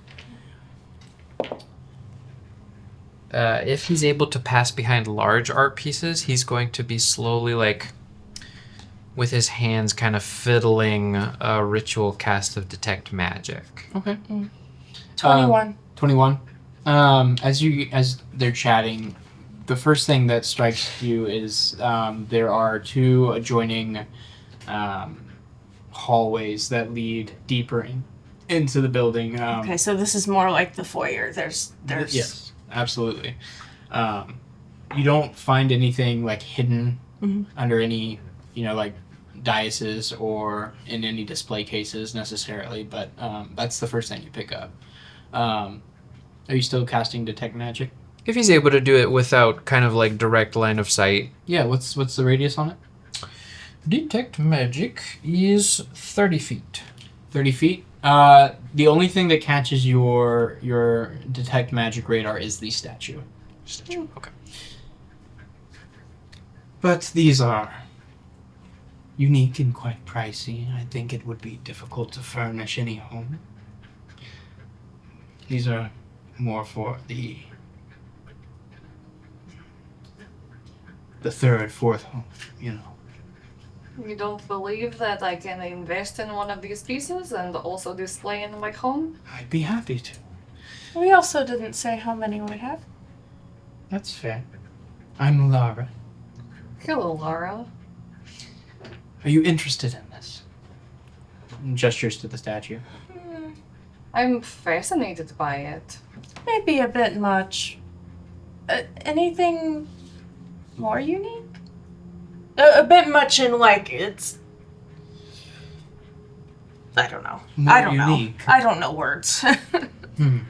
Speaker 9: If he's able to pass behind large art pieces, he's going to be slowly, like, with his hands kind of fiddling a ritual cast of Detect Magic.
Speaker 1: Okay.
Speaker 7: 21.
Speaker 1: 21. As they're chatting, the first thing that strikes you is there are two adjoining hallways that lead deeper into the building.
Speaker 7: Okay, so this is more like the foyer. There's
Speaker 1: Yes, absolutely. You don't find anything like hidden under any, like dioceses or in any display cases necessarily, but that's the first thing you pick up. Are you still casting Detect Magic?
Speaker 9: If he's able to do it without kind of like direct line of sight.
Speaker 1: Yeah, what's the radius on it?
Speaker 4: Detect Magic is 30 feet.
Speaker 1: 30 feet? The only thing that catches your Detect Magic radar is the statue.
Speaker 9: statue. Okay.
Speaker 1: But these are unique and quite pricey. I think it would be difficult to furnish any home. These are more for the third, fourth home, you know.
Speaker 2: You don't believe that I can invest in one of these pieces and also display in my home?
Speaker 1: I'd be happy to.
Speaker 7: We also didn't say how many we have.
Speaker 1: That's fair. I'm Lara.
Speaker 2: Hello, Laura.
Speaker 1: Are you interested in this? Gestures to the statue.
Speaker 2: I'm fascinated by it.
Speaker 7: Maybe a bit much. Anything more unique? A bit much in like it's. I don't know.
Speaker 1: More
Speaker 7: I don't
Speaker 1: unique.
Speaker 7: know. I don't know words.
Speaker 1: I'm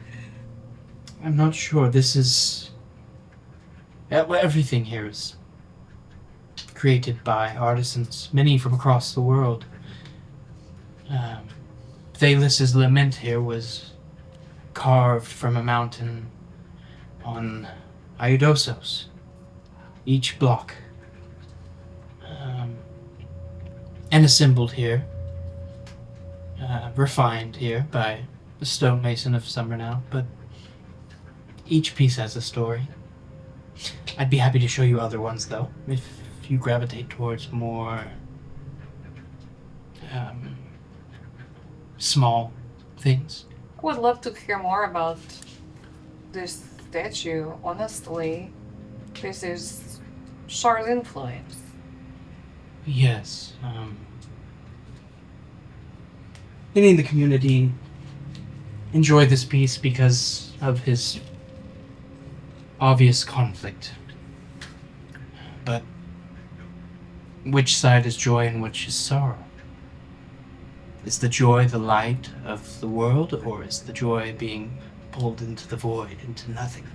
Speaker 1: not sure. This is. Everything here is created by artisans, many from across the world. Thalus's lament here was carved from a mountain on Iodosos. Each block. And assembled here. Refined here by the stonemason of Summernow, but each piece has a story. I'd be happy to show you other ones, though, if you gravitate towards more small things.
Speaker 2: I would love to hear more about this statue. Honestly, this is Char's influence.
Speaker 1: Yes. Many in the community enjoy this piece because of his obvious conflict. But which side is joy and which is sorrow? Is the joy the light of the world, or is the joy being pulled into the void, into nothing?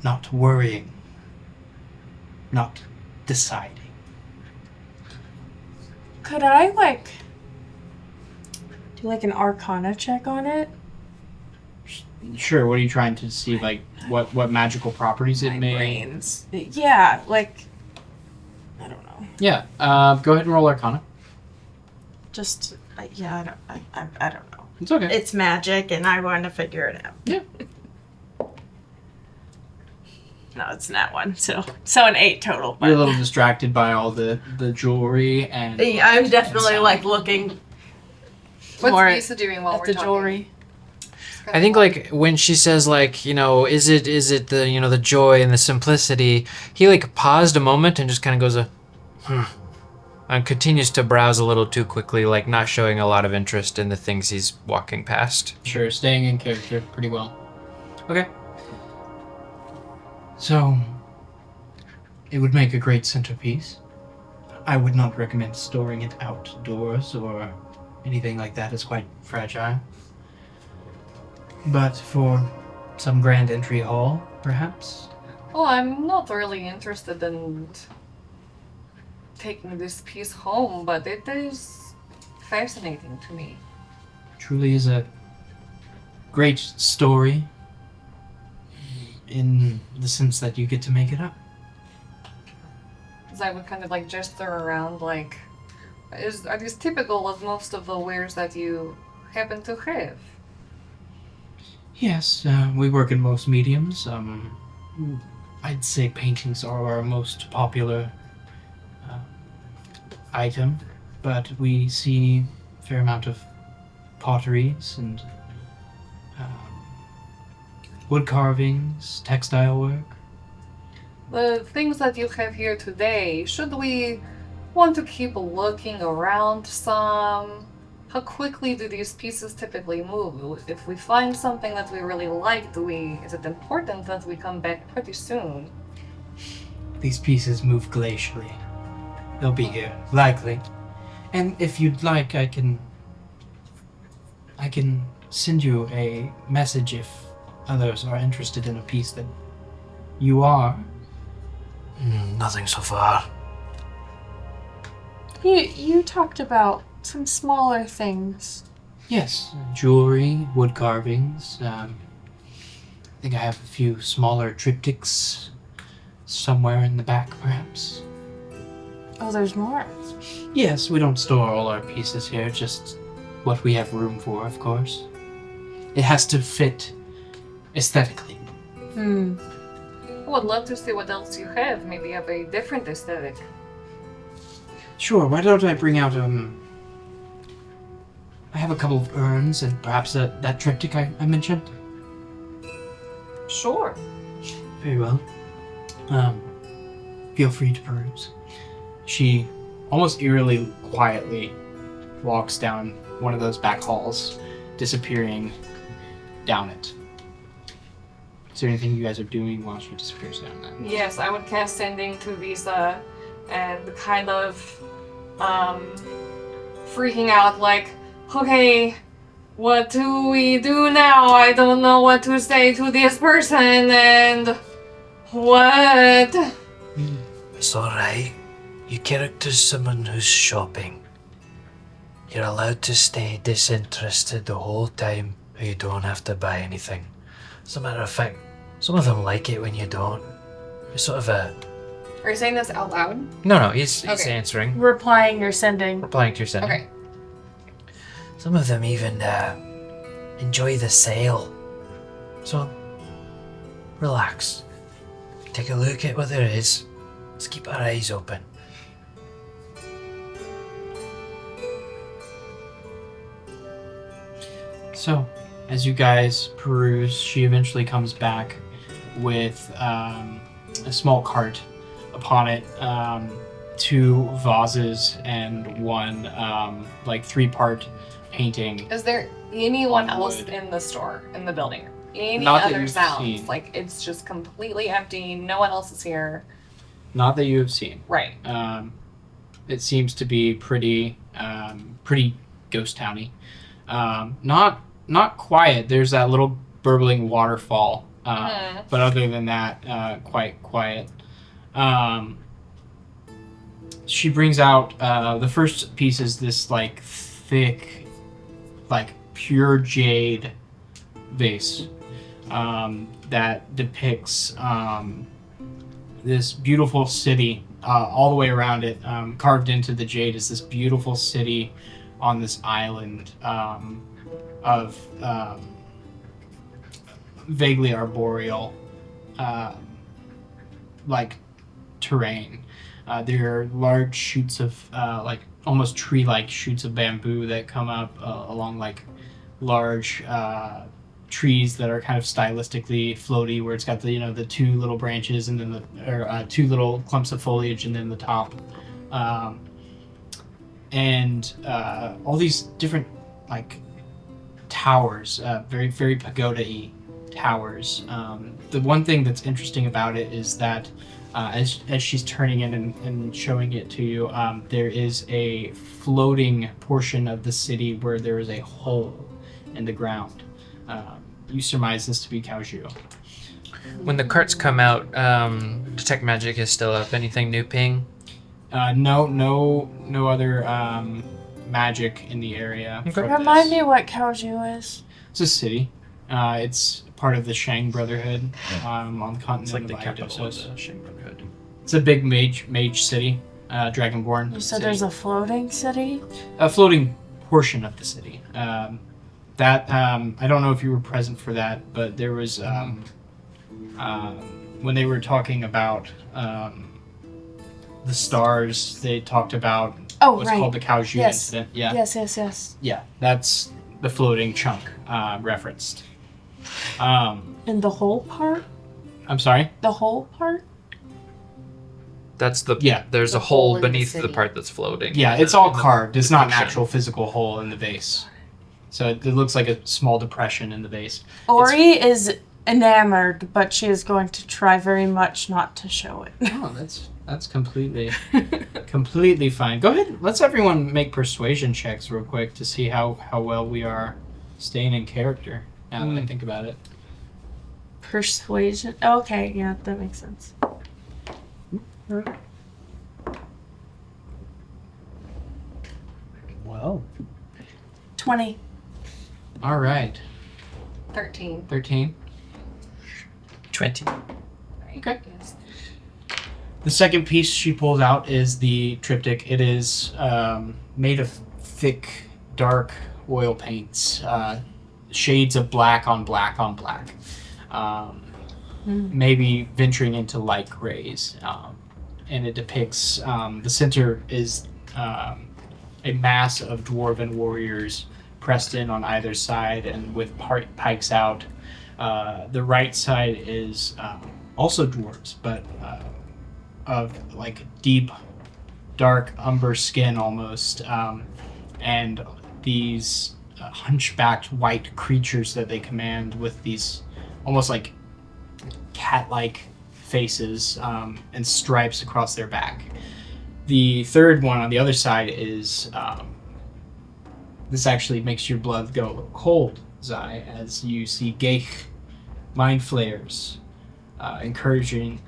Speaker 1: Not worrying. Not deciding.
Speaker 7: Could I do an Arcana check on it?
Speaker 1: Sure, what are you trying to see? Like, what magical properties it
Speaker 7: My
Speaker 1: may...
Speaker 7: brains. Yeah, I don't know.
Speaker 1: Yeah, go ahead and roll Arcana.
Speaker 7: Just I don't know.
Speaker 1: It's okay.
Speaker 7: It's magic, and I want to figure it out.
Speaker 1: Yeah.
Speaker 7: No, it's not one. So an 8 total. But
Speaker 1: You're a little distracted by all the jewelry and...
Speaker 7: I'm definitely looking
Speaker 2: What's
Speaker 7: more
Speaker 2: Lisa doing while
Speaker 7: at
Speaker 2: we're
Speaker 7: the
Speaker 2: talking?
Speaker 7: jewelry.
Speaker 9: I think when she says is it the the joy and the simplicity, he paused a moment and just kind of goes and continues to browse a little too quickly, not showing a lot of interest in the things he's walking past.
Speaker 1: Sure, staying in character pretty well. Okay. So, it would make a great centerpiece. I would not recommend storing it outdoors or anything like that. It's quite fragile. But for some grand entry hall, perhaps?
Speaker 2: Well, I'm not really interested in taking this piece home, but it is fascinating to me.
Speaker 1: Truly is a great story in the sense that you get to make it up.
Speaker 2: As I would kind of gesture around, are these typical of most of the wares that you happen to have?
Speaker 1: Yes, we work in most mediums. I'd say paintings are our most popular item, but we see a fair amount of potteries and wood carvings, textile work.
Speaker 2: The things that you have here today, should we want to keep looking around some? How quickly do these pieces typically move? If we find something that we really like, is it important that we come back pretty soon?
Speaker 1: These pieces move glacially. They'll be here, likely. And if you'd like, I can send you a message if others are interested in a piece that you are.
Speaker 3: Nothing so far.
Speaker 7: You talked about some smaller things.
Speaker 1: Yes, jewelry, wood carvings. think I have a few smaller triptychs somewhere in the back, perhaps.
Speaker 7: Oh, there's more.
Speaker 1: Yes, we don't store all our pieces here, just what we have room for, of course. It has to fit aesthetically.
Speaker 2: Would love to see what else you have. Maybe have a different aesthetic.
Speaker 1: Sure, why don't I bring out, I have a couple of urns and perhaps that triptych I mentioned.
Speaker 2: Sure.
Speaker 1: Very well. Feel free to peruse. She almost eerily, quietly walks down one of those back halls, disappearing down it. Is there anything you guys are doing while she disappears down that?
Speaker 2: Yes, I would cast Sending to Visa and kind of freaking out like, okay, what do we do now? I don't know what to say to this person and what?
Speaker 3: It's alright. Your character's someone who's shopping. You're allowed to stay disinterested the whole time, or you don't have to buy anything. As a matter of fact, some of them like it when you don't. It's sort of a...
Speaker 2: Are you saying this out loud?
Speaker 9: No, he's
Speaker 2: Okay.
Speaker 9: answering.
Speaker 7: Replying or sending.
Speaker 9: Replying to your sending.
Speaker 2: Okay.
Speaker 3: Some of them even enjoy the sale. So, relax. Take a look at what there is. Let's keep our eyes open.
Speaker 1: So, as you guys peruse, she eventually comes back with a small cart. Upon it, 2 vases and one like 3-part painting.
Speaker 2: Is there anyone
Speaker 1: On
Speaker 2: else
Speaker 1: wood.
Speaker 2: in the store, in the building? Any
Speaker 1: Not that
Speaker 2: other
Speaker 1: you've
Speaker 2: sounds?
Speaker 1: seen.
Speaker 2: Like, it's just completely empty. No one else is here.
Speaker 1: Not that you have seen.
Speaker 2: Right.
Speaker 1: It seems to be pretty ghost towny. Not quiet. There's that little burbling waterfall, but other than that, quite quiet. She brings out the first piece is this like thick, like pure jade vase that depicts this beautiful city. All the way around it, carved into the jade, is this beautiful city on this island of vaguely arboreal, like terrain. There are large shoots of like almost tree-like shoots of bamboo that come up along like large trees that are kind of stylistically floaty, where it's got the the 2 little branches and then 2 little clumps of foliage and then the top, and all these different like towers, very very pagoda-y towers. The one thing that's interesting about it is that as she's turning it and showing it to you, there is a floating portion of the city where there is a hole in the ground. You surmise this to be Kaiju.
Speaker 9: When the carts come out, detect magic is still up. Anything new ping?
Speaker 1: No other magic in the area.
Speaker 9: Okay.
Speaker 1: from
Speaker 7: Remind
Speaker 1: this.
Speaker 7: me what Kaiju is.
Speaker 1: It's a city. It's part of the Shang Brotherhood on the continent
Speaker 4: It's like
Speaker 1: of
Speaker 4: the capital of
Speaker 1: Idosos.
Speaker 4: the Shang Brotherhood.
Speaker 1: It's a big mage city, Dragonborn.
Speaker 7: You said
Speaker 1: city.
Speaker 7: there's a floating city?
Speaker 1: A floating portion of the city. That I don't know if you were present for that, but there was when they were talking about the stars, they talked about what's called the Kaiju
Speaker 7: Yes.
Speaker 1: incident. Yeah,
Speaker 7: Yes.
Speaker 1: yeah, that's the floating chunk referenced.
Speaker 7: And the whole part?
Speaker 1: I'm sorry.
Speaker 7: The whole part?
Speaker 9: That's the
Speaker 1: Yeah.
Speaker 9: There's
Speaker 8: The
Speaker 9: a hole
Speaker 8: hole in the
Speaker 9: beneath the
Speaker 8: city.
Speaker 9: part that's floating.
Speaker 1: Yeah,
Speaker 9: in
Speaker 1: it's
Speaker 9: the-
Speaker 1: all
Speaker 9: in the
Speaker 1: carved. It's not an
Speaker 9: depiction.
Speaker 1: actual physical hole in the base. So it looks like a small depression in the base.
Speaker 7: Ori is enamored, but she is going to try very much not to show it.
Speaker 1: Oh, that's completely completely fine. Go ahead. Let's everyone make persuasion checks real quick to see how well we are staying in character. Now that I think about it.
Speaker 7: Persuasion. Okay, yeah, that makes sense.
Speaker 4: Well,
Speaker 7: 20.
Speaker 1: All right.
Speaker 2: 13.
Speaker 1: 13.
Speaker 9: 20.
Speaker 1: Okay. The second piece she pulls out is the triptych. It is made of thick, dark oil paints, shades of black on black on black, maybe venturing into light grays. And it depicts the center is a mass of dwarven warriors pressed in on either side and with pikes out. The right side is also dwarves, but of like deep, dark umber skin almost, and these hunchbacked white creatures that they command with these almost like cat-like faces and stripes across their back. The third one on the other side is this actually makes your blood go a little cold, Zai, as you see Geich mind flayers encouraging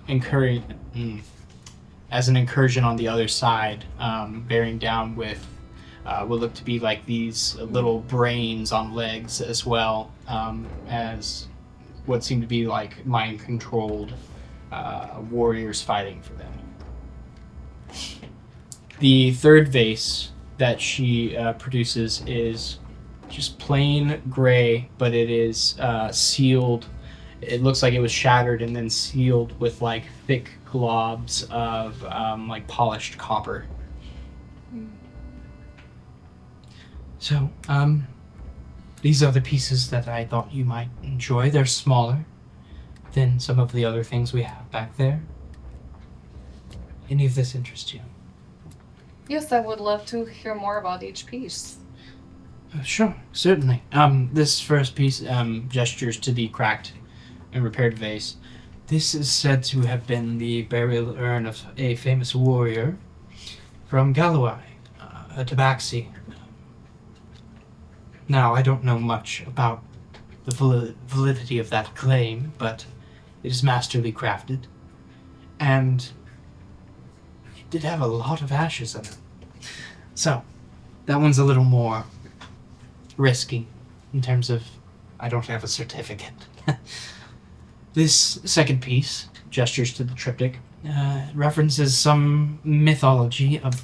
Speaker 1: as an incursion on the other side, bearing down with what look to be like these little brains on legs as well, as what seem to be like mind-controlled warriors fighting for them. The third vase that she produces is just plain gray, but it is sealed. It looks like it was shattered and then sealed with like thick globs of like polished copper. So, these are the pieces that I thought you might enjoy. They're smaller than some of the other things we have back there. Any of this interest you?
Speaker 2: Yes, I would love to hear more about each piece.
Speaker 1: Sure, certainly. This first piece gestures to the cracked and repaired vase. This is said to have been the burial urn of a famous warrior from Galloway, a tabaxi. Now, I don't know much about the validity of that claim, but it is masterly crafted, and it did have a lot of ashes in it. So, that one's a little more risky in terms of I don't have a certificate. This second piece gestures to the triptych, references some mythology of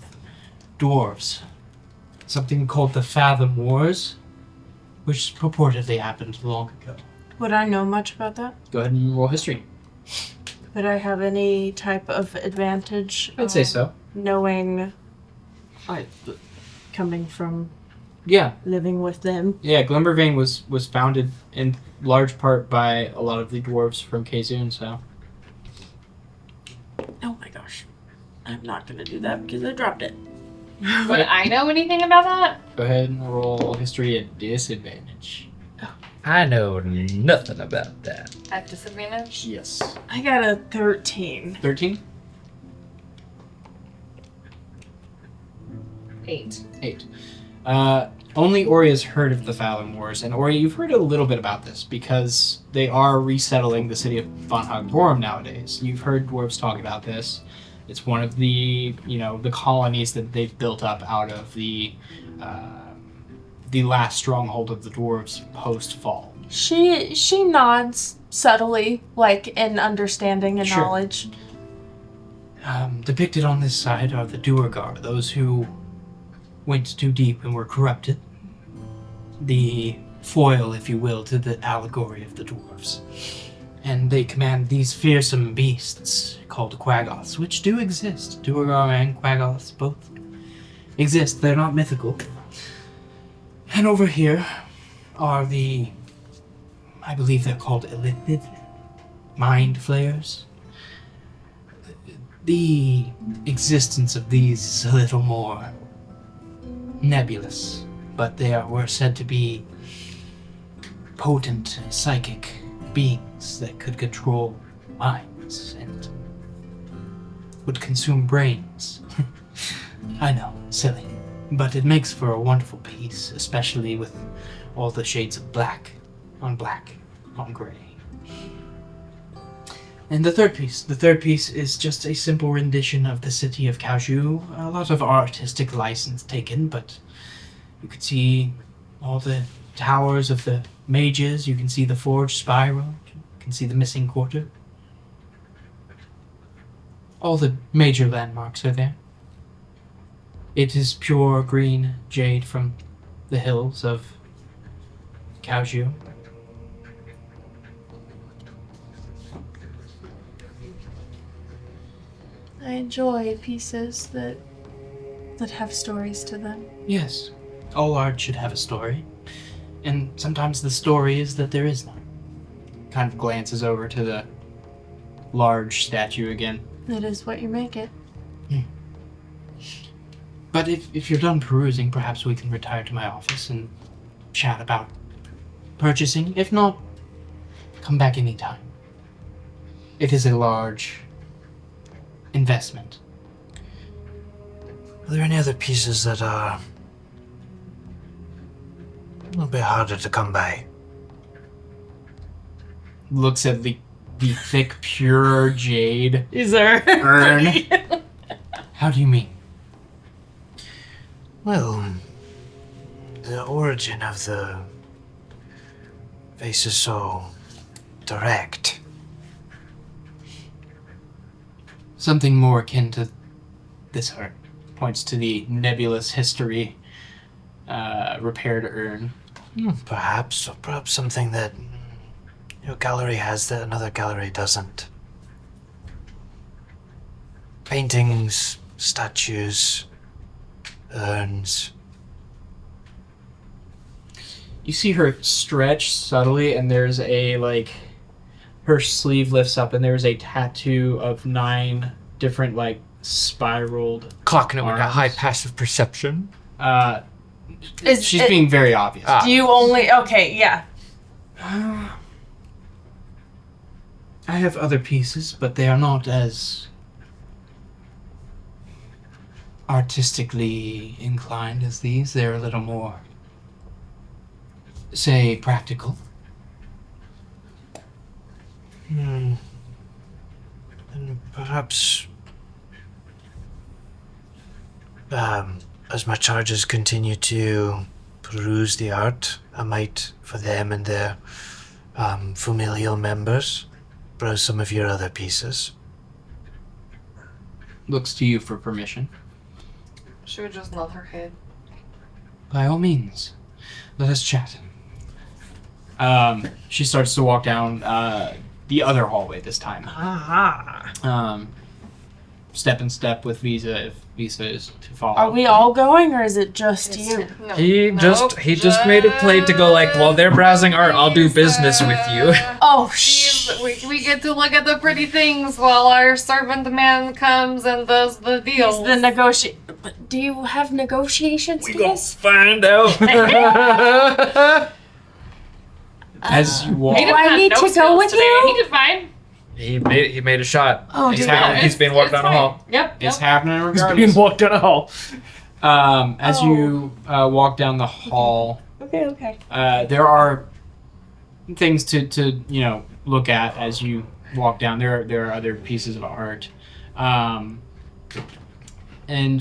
Speaker 1: dwarves, something called the Fathom Wars, which purportedly happened long ago.
Speaker 7: Would I know much about that?
Speaker 1: Go ahead and roll history.
Speaker 7: Would I have any type of advantage?
Speaker 1: I'd say so.
Speaker 7: Knowing, coming from
Speaker 1: Yeah,
Speaker 7: living with them.
Speaker 1: yeah. Glimmervein was founded in large part by a lot of the dwarves from Kazun, so.
Speaker 7: Oh my gosh. I'm not going to do that because I dropped it.
Speaker 2: Would I know anything about that?
Speaker 1: Go ahead and roll history at disadvantage.
Speaker 9: I know nothing about that.
Speaker 2: At disadvantage?
Speaker 1: Yes.
Speaker 7: I got a 13.
Speaker 1: 13?
Speaker 2: 8.
Speaker 1: 8. Only Ori has heard of the Fallon Wars, and Ori, you've heard a little bit about this because they are resettling the city of Von Hagborum nowadays. You've heard dwarves talk about this. It's one of the, the colonies that they've built up out of the last stronghold of the dwarves post-fall.
Speaker 7: She nods subtly, like in understanding and
Speaker 1: Sure.
Speaker 7: knowledge.
Speaker 1: Depicted on this side are the Duergar, those who went too deep and were corrupted. The foil, if you will, to the allegory of the dwarves. And they command these fearsome beasts called Quaggoths, which do exist. Duergar and Quaggoths both exist. They're not mythical. And over here are I believe they're called Illithid mind flayers. The existence of these is a little more nebulous, but they were said to be potent psychic beings that could control minds and would consume brains. I know, silly, but it makes for a wonderful piece, especially with all the shades of black on gray. And the third piece is just a simple rendition of the city of Kaiju. A lot of artistic license taken, but you could see all the towers of the mages. You can see the forge spiral. You can see the missing quarter. All the major landmarks are there. It is pure green jade from the hills of Kaoju.
Speaker 7: I enjoy pieces that have stories to them.
Speaker 1: Yes, all art should have a story. And sometimes the story is that there is none. Kind of glances over to the large statue again.
Speaker 7: That is what you make it.
Speaker 1: But if you're done perusing, perhaps we can retire to my office and chat about purchasing. If not, come back anytime. It is a large investment.
Speaker 3: Are there any other pieces that are a little bit harder to come by?
Speaker 1: Looks at the thick, pure jade
Speaker 7: Is there?
Speaker 1: urn. How do you mean?
Speaker 3: Well, the origin of the face is so direct.
Speaker 1: Something more akin to this art. Points to the nebulous history repaired urn.
Speaker 3: Perhaps, or perhaps something that your gallery has that another gallery doesn't. Paintings, statues, urns.
Speaker 1: You see her stretch subtly, and there's her sleeve lifts up, and there's a tattoo of 9 different, spiraled.
Speaker 9: Clocking it with a
Speaker 1: arms.
Speaker 9: high passive perception.
Speaker 1: She's being very obvious.
Speaker 7: Do you only? Okay, yeah.
Speaker 1: I have other pieces, but they are not as artistically inclined as these. They're a little more, say, practical.
Speaker 3: And perhaps, as my charges continue to peruse the art, I might, for them and their familial members, browse some of your other pieces.
Speaker 1: Looks to you for permission.
Speaker 2: She would just nod her head.
Speaker 1: By all means, let us chat. She starts to walk down the other hallway this time. Step in step with Visa if Visa is to follow.
Speaker 7: Are we all going, or is it just you?
Speaker 2: No.
Speaker 9: He just made a play to go while they're browsing art, I'll do business with you.
Speaker 7: Oh,
Speaker 2: We get to look at the pretty things while our servant man comes and does the deals.
Speaker 7: the negotiate. Do you have negotiation skills?
Speaker 9: Find out.
Speaker 1: As you walk,
Speaker 7: Do I need to go with you?
Speaker 2: He did fine.
Speaker 9: He made a shot.
Speaker 7: Oh,
Speaker 1: It's
Speaker 7: dude.
Speaker 1: happening.
Speaker 9: He's being walked down a hall.
Speaker 2: Yep.
Speaker 1: it's happening
Speaker 4: He's
Speaker 1: regardless.
Speaker 4: being walked down a hall.
Speaker 1: As you walk down the hall,
Speaker 7: Okay.
Speaker 1: there are things to look at as you walk down. There are other pieces of art, and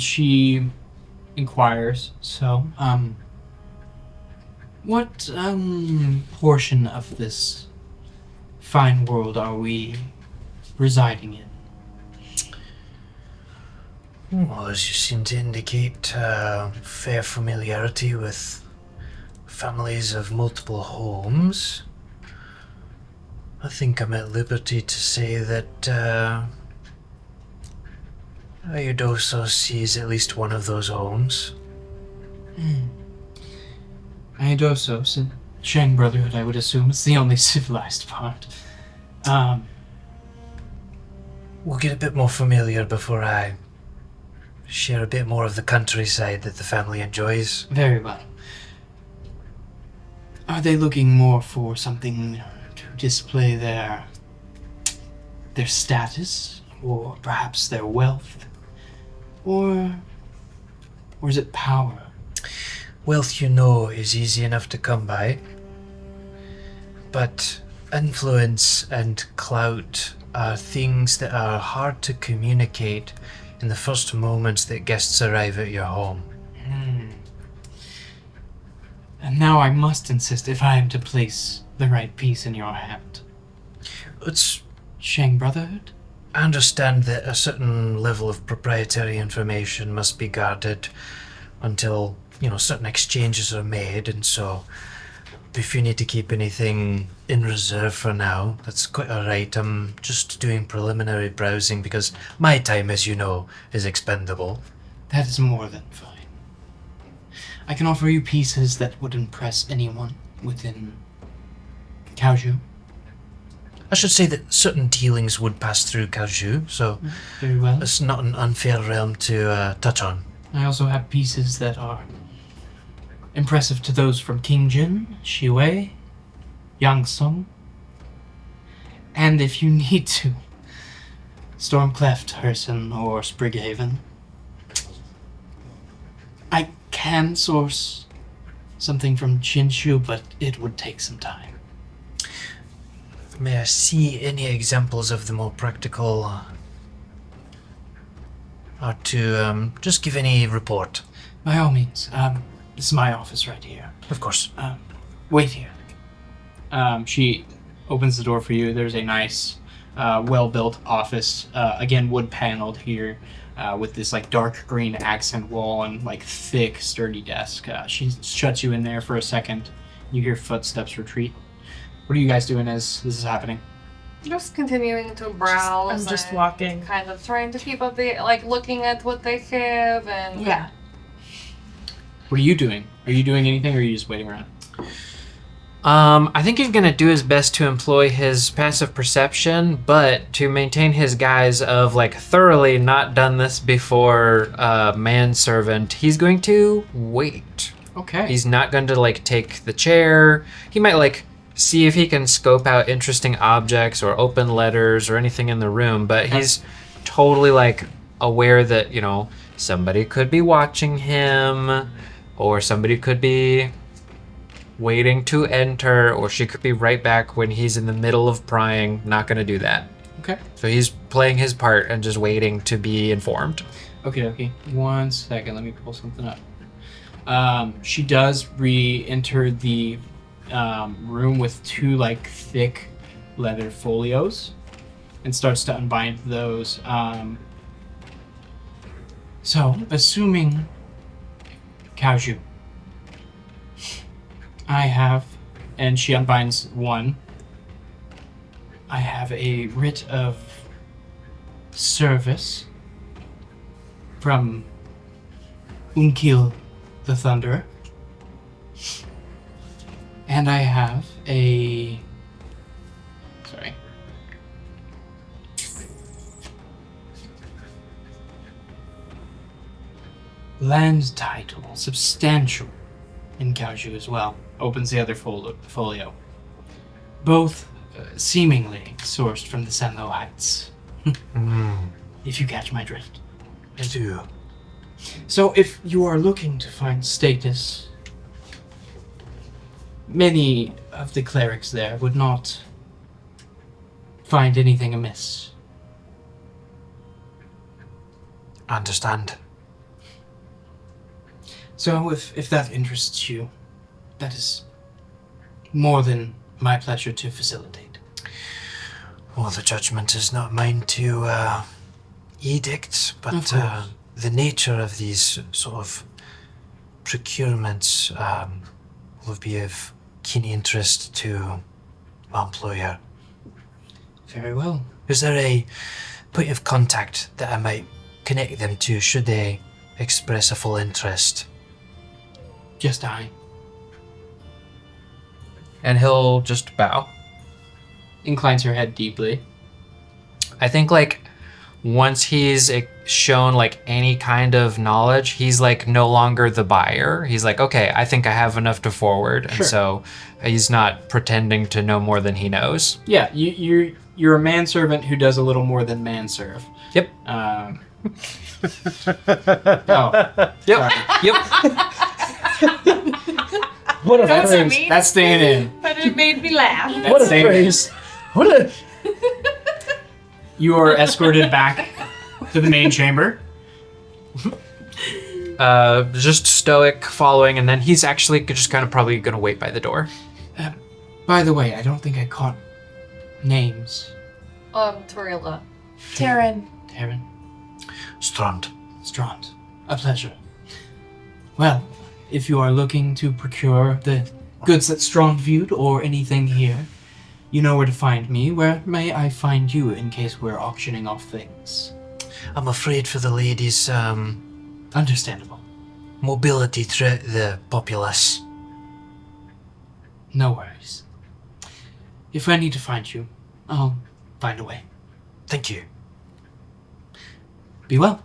Speaker 1: she inquires. So, what portion of this fine world are we residing in?
Speaker 3: Well, as you seem to indicate, fair familiarity with families of multiple homes, I think I'm at liberty to say that Ayudoso sees at least one of those homes.
Speaker 1: Aidosos and Shang Brotherhood, I would assume, is the only civilized part.
Speaker 3: We'll get a bit more familiar before I share a bit more of the countryside that the family enjoys.
Speaker 1: Very well. Are they looking more for something to display their status, or perhaps their wealth, or is it power?
Speaker 3: Wealth, you know, is easy enough to come by, but influence and clout are things that are hard to communicate in the first moments that guests arrive at your home.
Speaker 1: And now I must insist, if I am to place the right piece in your hand,
Speaker 3: It's.
Speaker 1: Shang Brotherhood?
Speaker 3: I understand that a certain level of proprietary information must be guarded until, certain exchanges are made, and so if you need to keep anything in reserve for now, that's quite alright. I'm just doing preliminary browsing because my time, as you know, is expendable.
Speaker 1: That is more than fine. I can offer you pieces that would impress anyone within Kaoju.
Speaker 3: I should say that certain dealings would pass through Kaoju, so
Speaker 1: Very well.
Speaker 3: it's not an unfair realm to touch on.
Speaker 1: I also have pieces that are impressive to those from Qingjin, Shiwei, Yangsong, and if you need to, Stormcleft, Herson, or Sprighaven. I can source something from Jinshu, but it would take some time.
Speaker 3: May I see any examples of the more practical, or to just give any report?
Speaker 1: By all means, this is my office right here.
Speaker 3: Of course.
Speaker 1: Wait here. She opens the door for you. There's a nice, well-built office, again wood paneled here, with this like dark green accent wall and like thick, sturdy desk. She shuts you in there for a second. You hear footsteps retreat. What are you guys doing as this is happening?
Speaker 2: Just continuing to browse.
Speaker 7: I'm just
Speaker 2: and
Speaker 7: walking.
Speaker 2: Kind of trying to keep up the, looking at what they have and...
Speaker 7: Yeah.
Speaker 1: What are you doing? Are you doing anything or are you just waiting around?
Speaker 9: I think he's gonna do his best to employ his passive perception, but to maintain his guise of thoroughly not done this before manservant, he's going to wait.
Speaker 1: Okay.
Speaker 9: He's not going to take the chair. He might see if he can scope out interesting objects or open letters or anything in the room, but he's totally aware that, somebody could be watching him or somebody could be waiting to enter or she could be right back when he's in the middle of prying. Not going to do that.
Speaker 1: Okay.
Speaker 9: So he's playing his part and just waiting to be informed.
Speaker 1: Okay. 1 second. Let me pull something up. She does re-enter the room with two thick leather folios and starts to unbind those. So, assuming Kaoju, I have, and she unbinds one, I have a writ of service from Unkil the Thunderer. And I have a... Sorry. Land title, substantial in Kaoju as well. Opens the other folio. Both seemingly sourced from the Senlo Heights. If you catch my drift.
Speaker 3: I do.
Speaker 1: So if you are looking to find status, many of the clerics there would not find anything amiss.
Speaker 3: Understand.
Speaker 1: So if that interests you, that is more than my pleasure to facilitate.
Speaker 3: Well, the judgment is not mine to edict, but
Speaker 1: Of course.
Speaker 3: the nature of these sort of procurements will be of keen interest to my employer.
Speaker 1: Very well.
Speaker 3: Is there a point of contact that I might connect them to should they express a full interest?
Speaker 1: Just I.
Speaker 9: And he'll just bow.
Speaker 1: Inclines her head deeply.
Speaker 9: I think once he's shown any kind of knowledge, he's no longer the buyer. He's okay, I think I have enough to forward.
Speaker 1: Sure.
Speaker 9: And so he's not pretending to know more than he knows.
Speaker 1: Yeah, you're a manservant who does a little more than manserve.
Speaker 9: Yep.
Speaker 1: Oh.
Speaker 9: Yep.
Speaker 1: Sorry.
Speaker 9: Yep.
Speaker 4: What a
Speaker 7: That's
Speaker 4: phrase.
Speaker 7: mean,
Speaker 1: That's staying in.
Speaker 7: but it made me laugh.
Speaker 4: What a
Speaker 1: Same.
Speaker 4: phrase. What a...
Speaker 1: You are escorted back to the main chamber.
Speaker 9: Just stoic following, and then he's actually just kind of probably going to wait by the door.
Speaker 1: By the way, I don't think I caught Names.
Speaker 2: Torilla.
Speaker 7: Taryn.
Speaker 1: Taryn.
Speaker 3: Strand.
Speaker 1: Strand. A pleasure. Well, if you are looking to procure the goods that Strand viewed or anything here, you know where to find me. Where may I find you in case we're auctioning off things?
Speaker 3: I'm afraid for the ladies,
Speaker 1: Understandable.
Speaker 3: mobility throughout the populace.
Speaker 1: No worries. If I need to find you, I'll find a way.
Speaker 3: Thank you.
Speaker 1: Be well.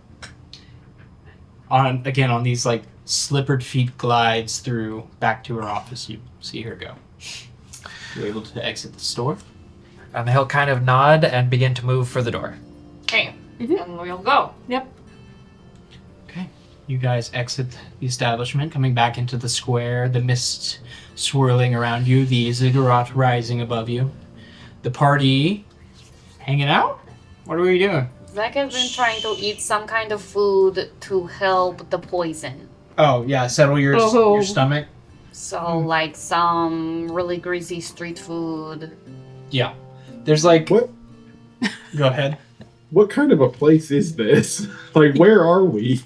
Speaker 1: On these like slippered feet glides through back to her office. You see her go. You're able to exit the store.
Speaker 9: And he'll kind of nod and begin to move for the door.
Speaker 2: Okay. And we'll go.
Speaker 1: Okay. You guys exit the establishment, coming back into the square, the mist swirling around you, the ziggurat rising above you. The party hanging out? What are we doing?
Speaker 8: Zach has been trying to eat some kind of food to help the poison.
Speaker 1: Oh, yeah, settle your stomach.
Speaker 8: So, like some really greasy street food.
Speaker 1: Yeah. There's like...
Speaker 5: What?
Speaker 1: Go ahead.
Speaker 5: What kind of a place is this? Like, where are we?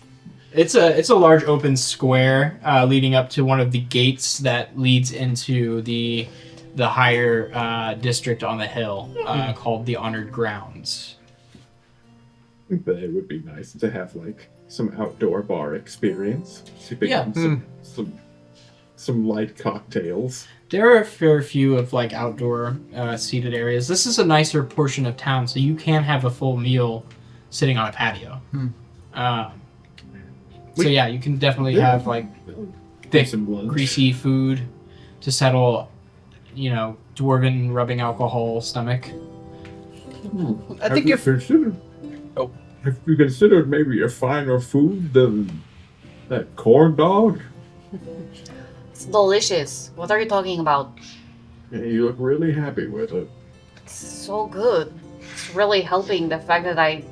Speaker 1: It's a large open square leading up to one of the gates that leads into the higher district on the hill called the Honored Grounds.
Speaker 5: I think that it would be nice to have like some outdoor bar experience. See if they
Speaker 1: Yeah.
Speaker 5: can some light cocktails.
Speaker 1: There are a fair few of like outdoor seated areas. This is a nicer portion of town, so you can have a full meal sitting on a patio. So yeah, you can definitely have like thick,
Speaker 5: Some lunch.
Speaker 1: greasy food to settle, dwarven rubbing alcohol stomach.
Speaker 4: I think if
Speaker 5: considered.
Speaker 4: Oh.
Speaker 5: Have you considered maybe a finer food than that corn dog?
Speaker 8: It's delicious. What are you talking about?
Speaker 5: Yeah, you look really happy with it.
Speaker 8: It's so good. It's really helping the fact that I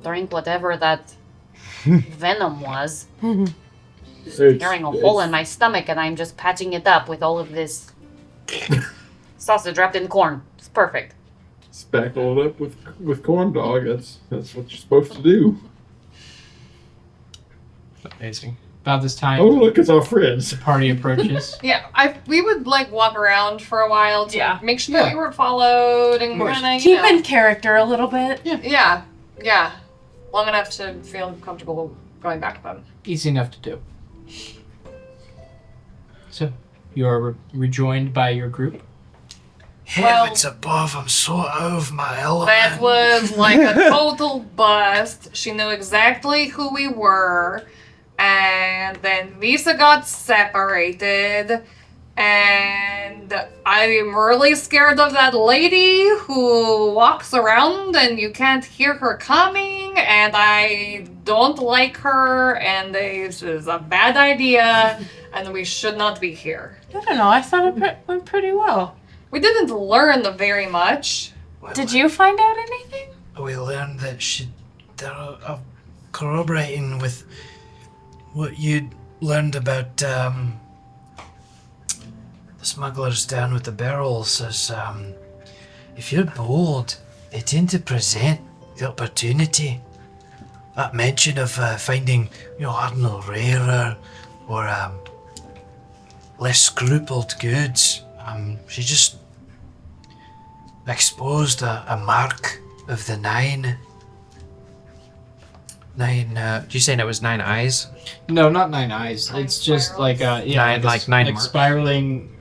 Speaker 8: drank whatever that venom was. Just tearing a hole in my stomach, and I'm just patching it up with all of this sausage wrapped in corn. It's perfect.
Speaker 5: Spackle it up with corn dog. That's what you're supposed to do.
Speaker 4: amazing.
Speaker 1: About this time,
Speaker 5: Oh, look, it's our friends.
Speaker 1: the party approaches.
Speaker 2: Yeah, we would like walk around for a while to make sure that
Speaker 1: Yeah.
Speaker 2: we were followed and
Speaker 1: course.
Speaker 2: kind of
Speaker 7: Keep in character a little bit.
Speaker 2: Yeah, long enough to feel comfortable going back to them.
Speaker 1: Easy enough to do. So, you are rejoined by your group.
Speaker 3: Heavens above, I'm so out of my element.
Speaker 2: That was like a total bust. She knew exactly who we were. And then Lisa got separated. And I'm really scared of that lady who walks around and you can't hear her coming. And I don't like her. And this is a bad idea. And we should not be here.
Speaker 7: I don't know. I thought it went pretty well.
Speaker 2: We didn't learn very much.
Speaker 7: Did you find out anything?
Speaker 3: We learned that they're corroborating with what you'd learned about the smugglers down with the barrels. As if you're bold, they tend to present the opportunity. That mention of finding, I don't know, rarer or less scrupled goods. She just exposed a mark of the nine.
Speaker 9: You saying it was 9 eyes?
Speaker 1: No, not 9 eyes.
Speaker 2: Nine
Speaker 1: it's just
Speaker 2: spirals.
Speaker 1: like
Speaker 9: Nine marks.
Speaker 1: spiraling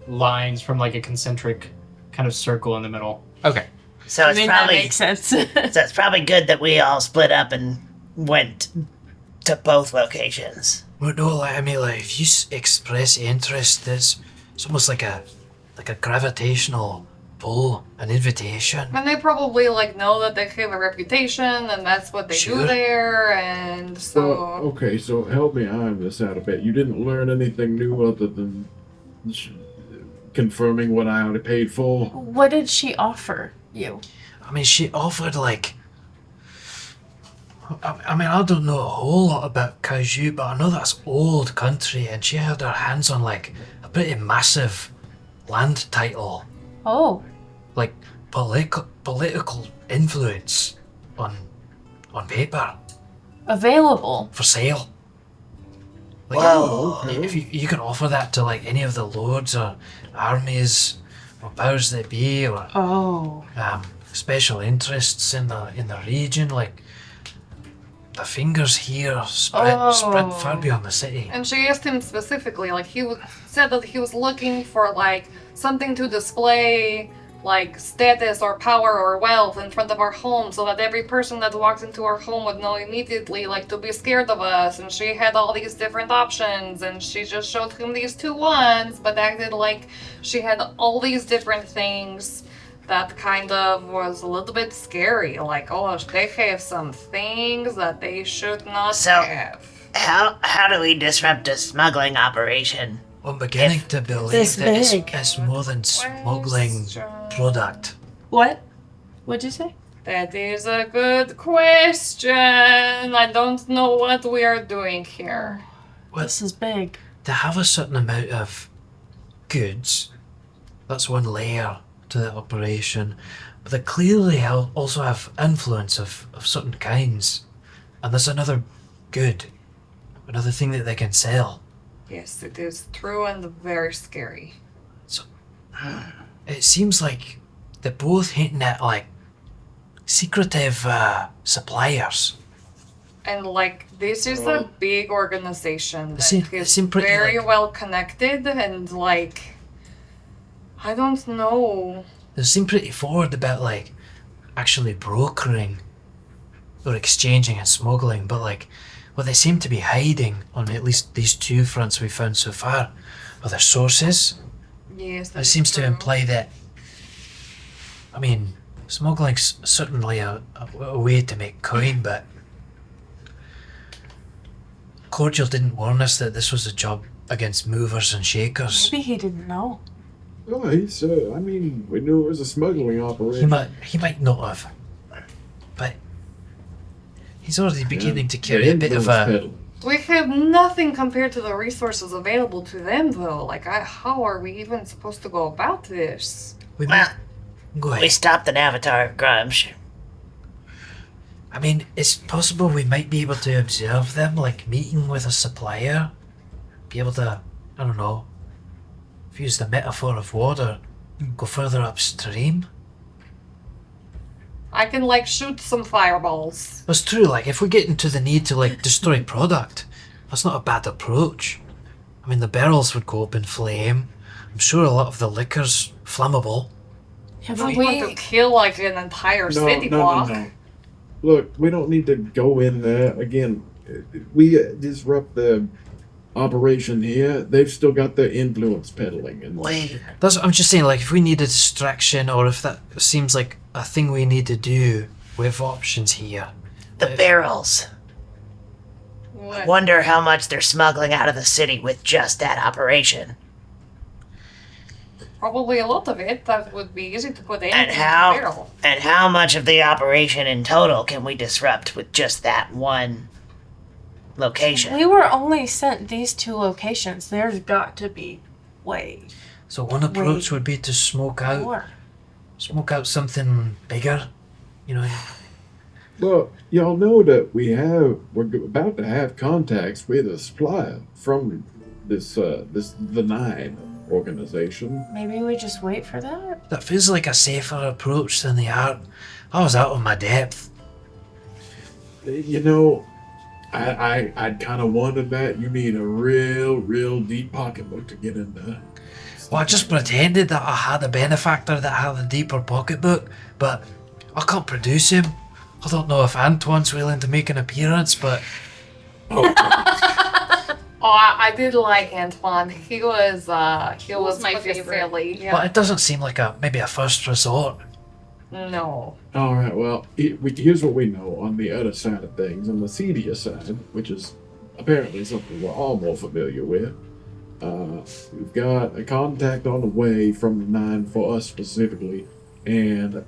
Speaker 1: lines from like a concentric kind of circle in the middle.
Speaker 9: Okay.
Speaker 6: So
Speaker 7: I
Speaker 6: it's
Speaker 7: mean, that
Speaker 6: probably
Speaker 7: makes sense.
Speaker 6: so it's probably good that we all split up and went to both locations.
Speaker 3: Well, no, if you express interest, it's almost like a gravitational pull, an invitation.
Speaker 2: And they probably know that they have a reputation and that's what they do
Speaker 3: Sure.
Speaker 2: there, and so
Speaker 5: Okay, so help me iron this out a bit. You didn't learn anything new other than confirming what I already paid for?
Speaker 7: What did she offer you?
Speaker 3: She offered I don't know a whole lot about Kaju, but I know that's old country, and she had her hands on a pretty massive land title.
Speaker 7: Oh,
Speaker 3: like political influence on paper
Speaker 7: Available.
Speaker 3: for sale. Like,
Speaker 6: Whoa.
Speaker 3: if you can offer that to like any of the lords or armies or powers that be or
Speaker 7: Oh.
Speaker 3: special interests in the region, like the fingers here spread far beyond the city.
Speaker 2: And she asked him specifically, like said that he was looking for like something to display like status or power or wealth in front of our home so that every person that walks into our home would know immediately like to be scared of us. And she had all these different options and she just showed him these two ones but acted like she had all these different things that kind of was a little bit scary. Like, oh, they have some things that they should not
Speaker 6: So-
Speaker 2: have.
Speaker 6: How do we disrupt a smuggling operation?
Speaker 3: I'm beginning to believe
Speaker 7: this
Speaker 3: that
Speaker 7: big.
Speaker 3: it's more than smuggling product.
Speaker 7: What? What'd you say?
Speaker 2: That is a good question. I don't know what we are doing here.
Speaker 3: Well,
Speaker 7: This is big.
Speaker 3: to have a certain amount of goods, that's one layer to the operation, but they clearly also have influence of certain kinds, and there's another good, another thing that they can sell.
Speaker 2: Yes, it is true and very scary.
Speaker 3: It seems like they're both hinting at like secretive suppliers.
Speaker 2: And like this is a big organization that
Speaker 3: They
Speaker 2: is
Speaker 3: seem pretty,
Speaker 2: very
Speaker 3: like-
Speaker 2: well connected and like I don't know.
Speaker 3: They seem pretty forward about like actually brokering or exchanging and smuggling, but like what they seem to be hiding on at least these two fronts we've found so far are their sources.
Speaker 2: Yes,
Speaker 3: It
Speaker 2: that's
Speaker 3: seems to
Speaker 2: true.
Speaker 3: imply that, I mean, smuggling's certainly a way to make coin, but Cordial didn't warn us that this was a job against movers and shakers.
Speaker 7: Maybe he didn't know.
Speaker 5: Oh, he's, I mean, we knew it was a smuggling operation.
Speaker 3: He might not have, but he's already beginning to
Speaker 5: Yeah,
Speaker 3: carry a bit of
Speaker 5: influence
Speaker 3: a.
Speaker 5: peddle.
Speaker 2: We have nothing compared to the resources available to them though. Like how are we even supposed to go about this?
Speaker 3: We
Speaker 6: Well,
Speaker 3: might go
Speaker 6: we
Speaker 3: ahead.
Speaker 6: stopped an avatar of Grumsh.
Speaker 3: I mean, it's possible we might be able to observe them, like meeting with a supplier. Be able to, I don't know, if you use the metaphor of water, go further upstream.
Speaker 2: I can like shoot some fireballs.
Speaker 3: That's true, like if we get into the need to like destroy product, that's not a bad approach. I mean, the barrels would go up in flame. I'm sure a lot of the liquor's flammable.
Speaker 7: Have
Speaker 2: We want to kill like an entire city block.
Speaker 5: No. Look, we don't need to go in there. Again, we disrupt the operation here. They've still got their influence peddling. And
Speaker 6: Wait,
Speaker 3: I'm just saying, like, if we need a distraction or if that seems like a thing we need to do, we have options here.
Speaker 6: the barrels.
Speaker 2: What?
Speaker 6: Wonder how much they're smuggling out of the city with just that operation.
Speaker 2: Probably a lot of it. That would be easy to put in
Speaker 6: And
Speaker 2: the
Speaker 6: how
Speaker 2: barrel.
Speaker 6: and how much of the operation in total can we disrupt with just that one location?
Speaker 7: We were only sent these two locations. There's got to be way
Speaker 3: So one approach would be to smoke out something bigger, you know.
Speaker 5: Well, y'all know that we're about to have contacts with a supplier from this the Nine organization.
Speaker 7: Maybe we just wait for that?
Speaker 3: That feels like a safer approach than the art. I was out of my depth.
Speaker 5: You know, I'd kind of wondered that. You need a real deep pocketbook to get into.
Speaker 3: Well, I just pretended that I had a benefactor that had a deeper pocketbook, but I can't produce him. I don't know if Antoine's willing to make an appearance, but
Speaker 2: Oh, I did like Antoine. He was
Speaker 8: my
Speaker 2: pretty
Speaker 8: favorite.
Speaker 2: silly. Yeah.
Speaker 3: but it doesn't seem like maybe a first resort.
Speaker 2: No.
Speaker 5: All right. Well, here's what we know on the other side of things, on the seedier side, which is apparently something we're all more familiar with. We've got a contact on the way from the Nine for us specifically, and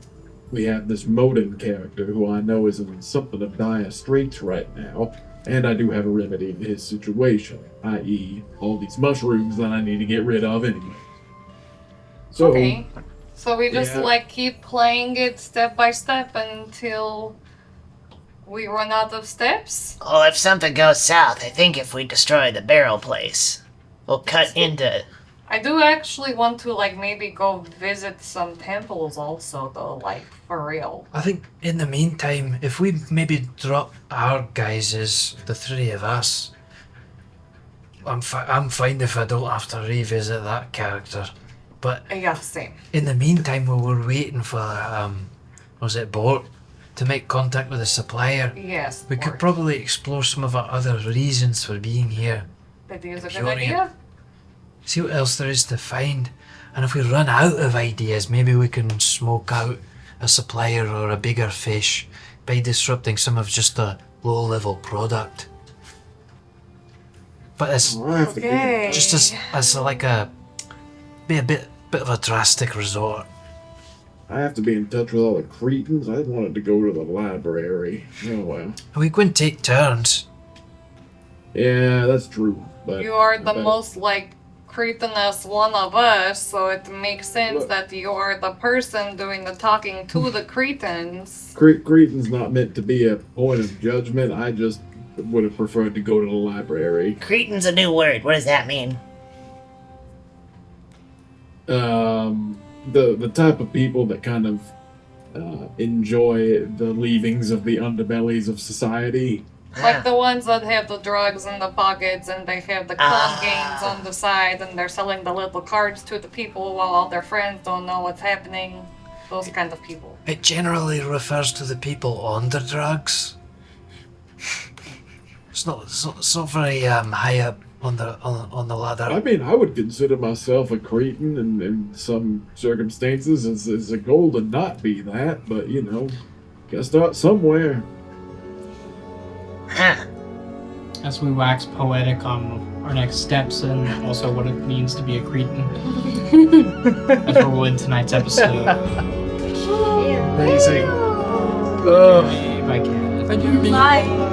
Speaker 5: we have this Modin character who I know is in something of dire straits right now, and I do have a remedy to his situation, i.e., all these mushrooms that I need to get rid of anyway. So,
Speaker 2: Okay. So we just
Speaker 5: Yeah.
Speaker 2: like keep playing it step by step until we run out of steps?
Speaker 6: Oh, if something goes south, I think if we destroy the barrel place, we'll cut into.
Speaker 2: I do actually want to like maybe go visit some temples also though, like for real.
Speaker 3: I think in the meantime, if we maybe drop our guys as the three of us, I'm fine if I don't have to revisit that character. But
Speaker 2: Yeah, same.
Speaker 3: in the meantime, while we're waiting for was it Bort to make contact with the supplier,
Speaker 2: Yes.
Speaker 3: we could
Speaker 2: Bort.
Speaker 3: probably explore some of our other reasons for being here.
Speaker 2: That is a good
Speaker 3: Pure
Speaker 2: idea.
Speaker 3: See what else there is to find. And if we run out of ideas, maybe we can smoke out a supplier or a bigger fish by disrupting some of just the low-level product. But as
Speaker 5: Well, I have to
Speaker 2: Okay.
Speaker 3: just as like be a bit of a drastic resort.
Speaker 5: I have to be in touch with all the cretins. I wanted to go to the library. Oh well.
Speaker 3: Are we going to take turns?
Speaker 5: Yeah, that's true. But
Speaker 2: You are the
Speaker 5: but-
Speaker 2: most like cretinous one of us, so it makes sense
Speaker 5: Look.
Speaker 2: that you are the person doing the talking to the cretins.
Speaker 5: Cretin's not meant to be a point of judgment. I just would have preferred to go to the library.
Speaker 6: Cretin's a new word. What does that mean?
Speaker 5: The type of people that kind of enjoy the leavings of the underbellies of society.
Speaker 2: Like the ones that have the drugs in the pockets and they have the con games on the side and they're selling the little cards to the people while all their friends don't know what's happening. Those kind of people.
Speaker 3: It generally refers to the people on the drugs. It's not very high up on the ladder.
Speaker 5: I mean, I would consider myself a cretin in some circumstances. It's a goal to not be that, but you know, gotta start somewhere.
Speaker 6: Huh.
Speaker 1: As we wax poetic on our next steps and also what it means to be a cretin. That's where we'll end tonight's episode.
Speaker 4: Amazing.
Speaker 1: If I can.
Speaker 7: Bye.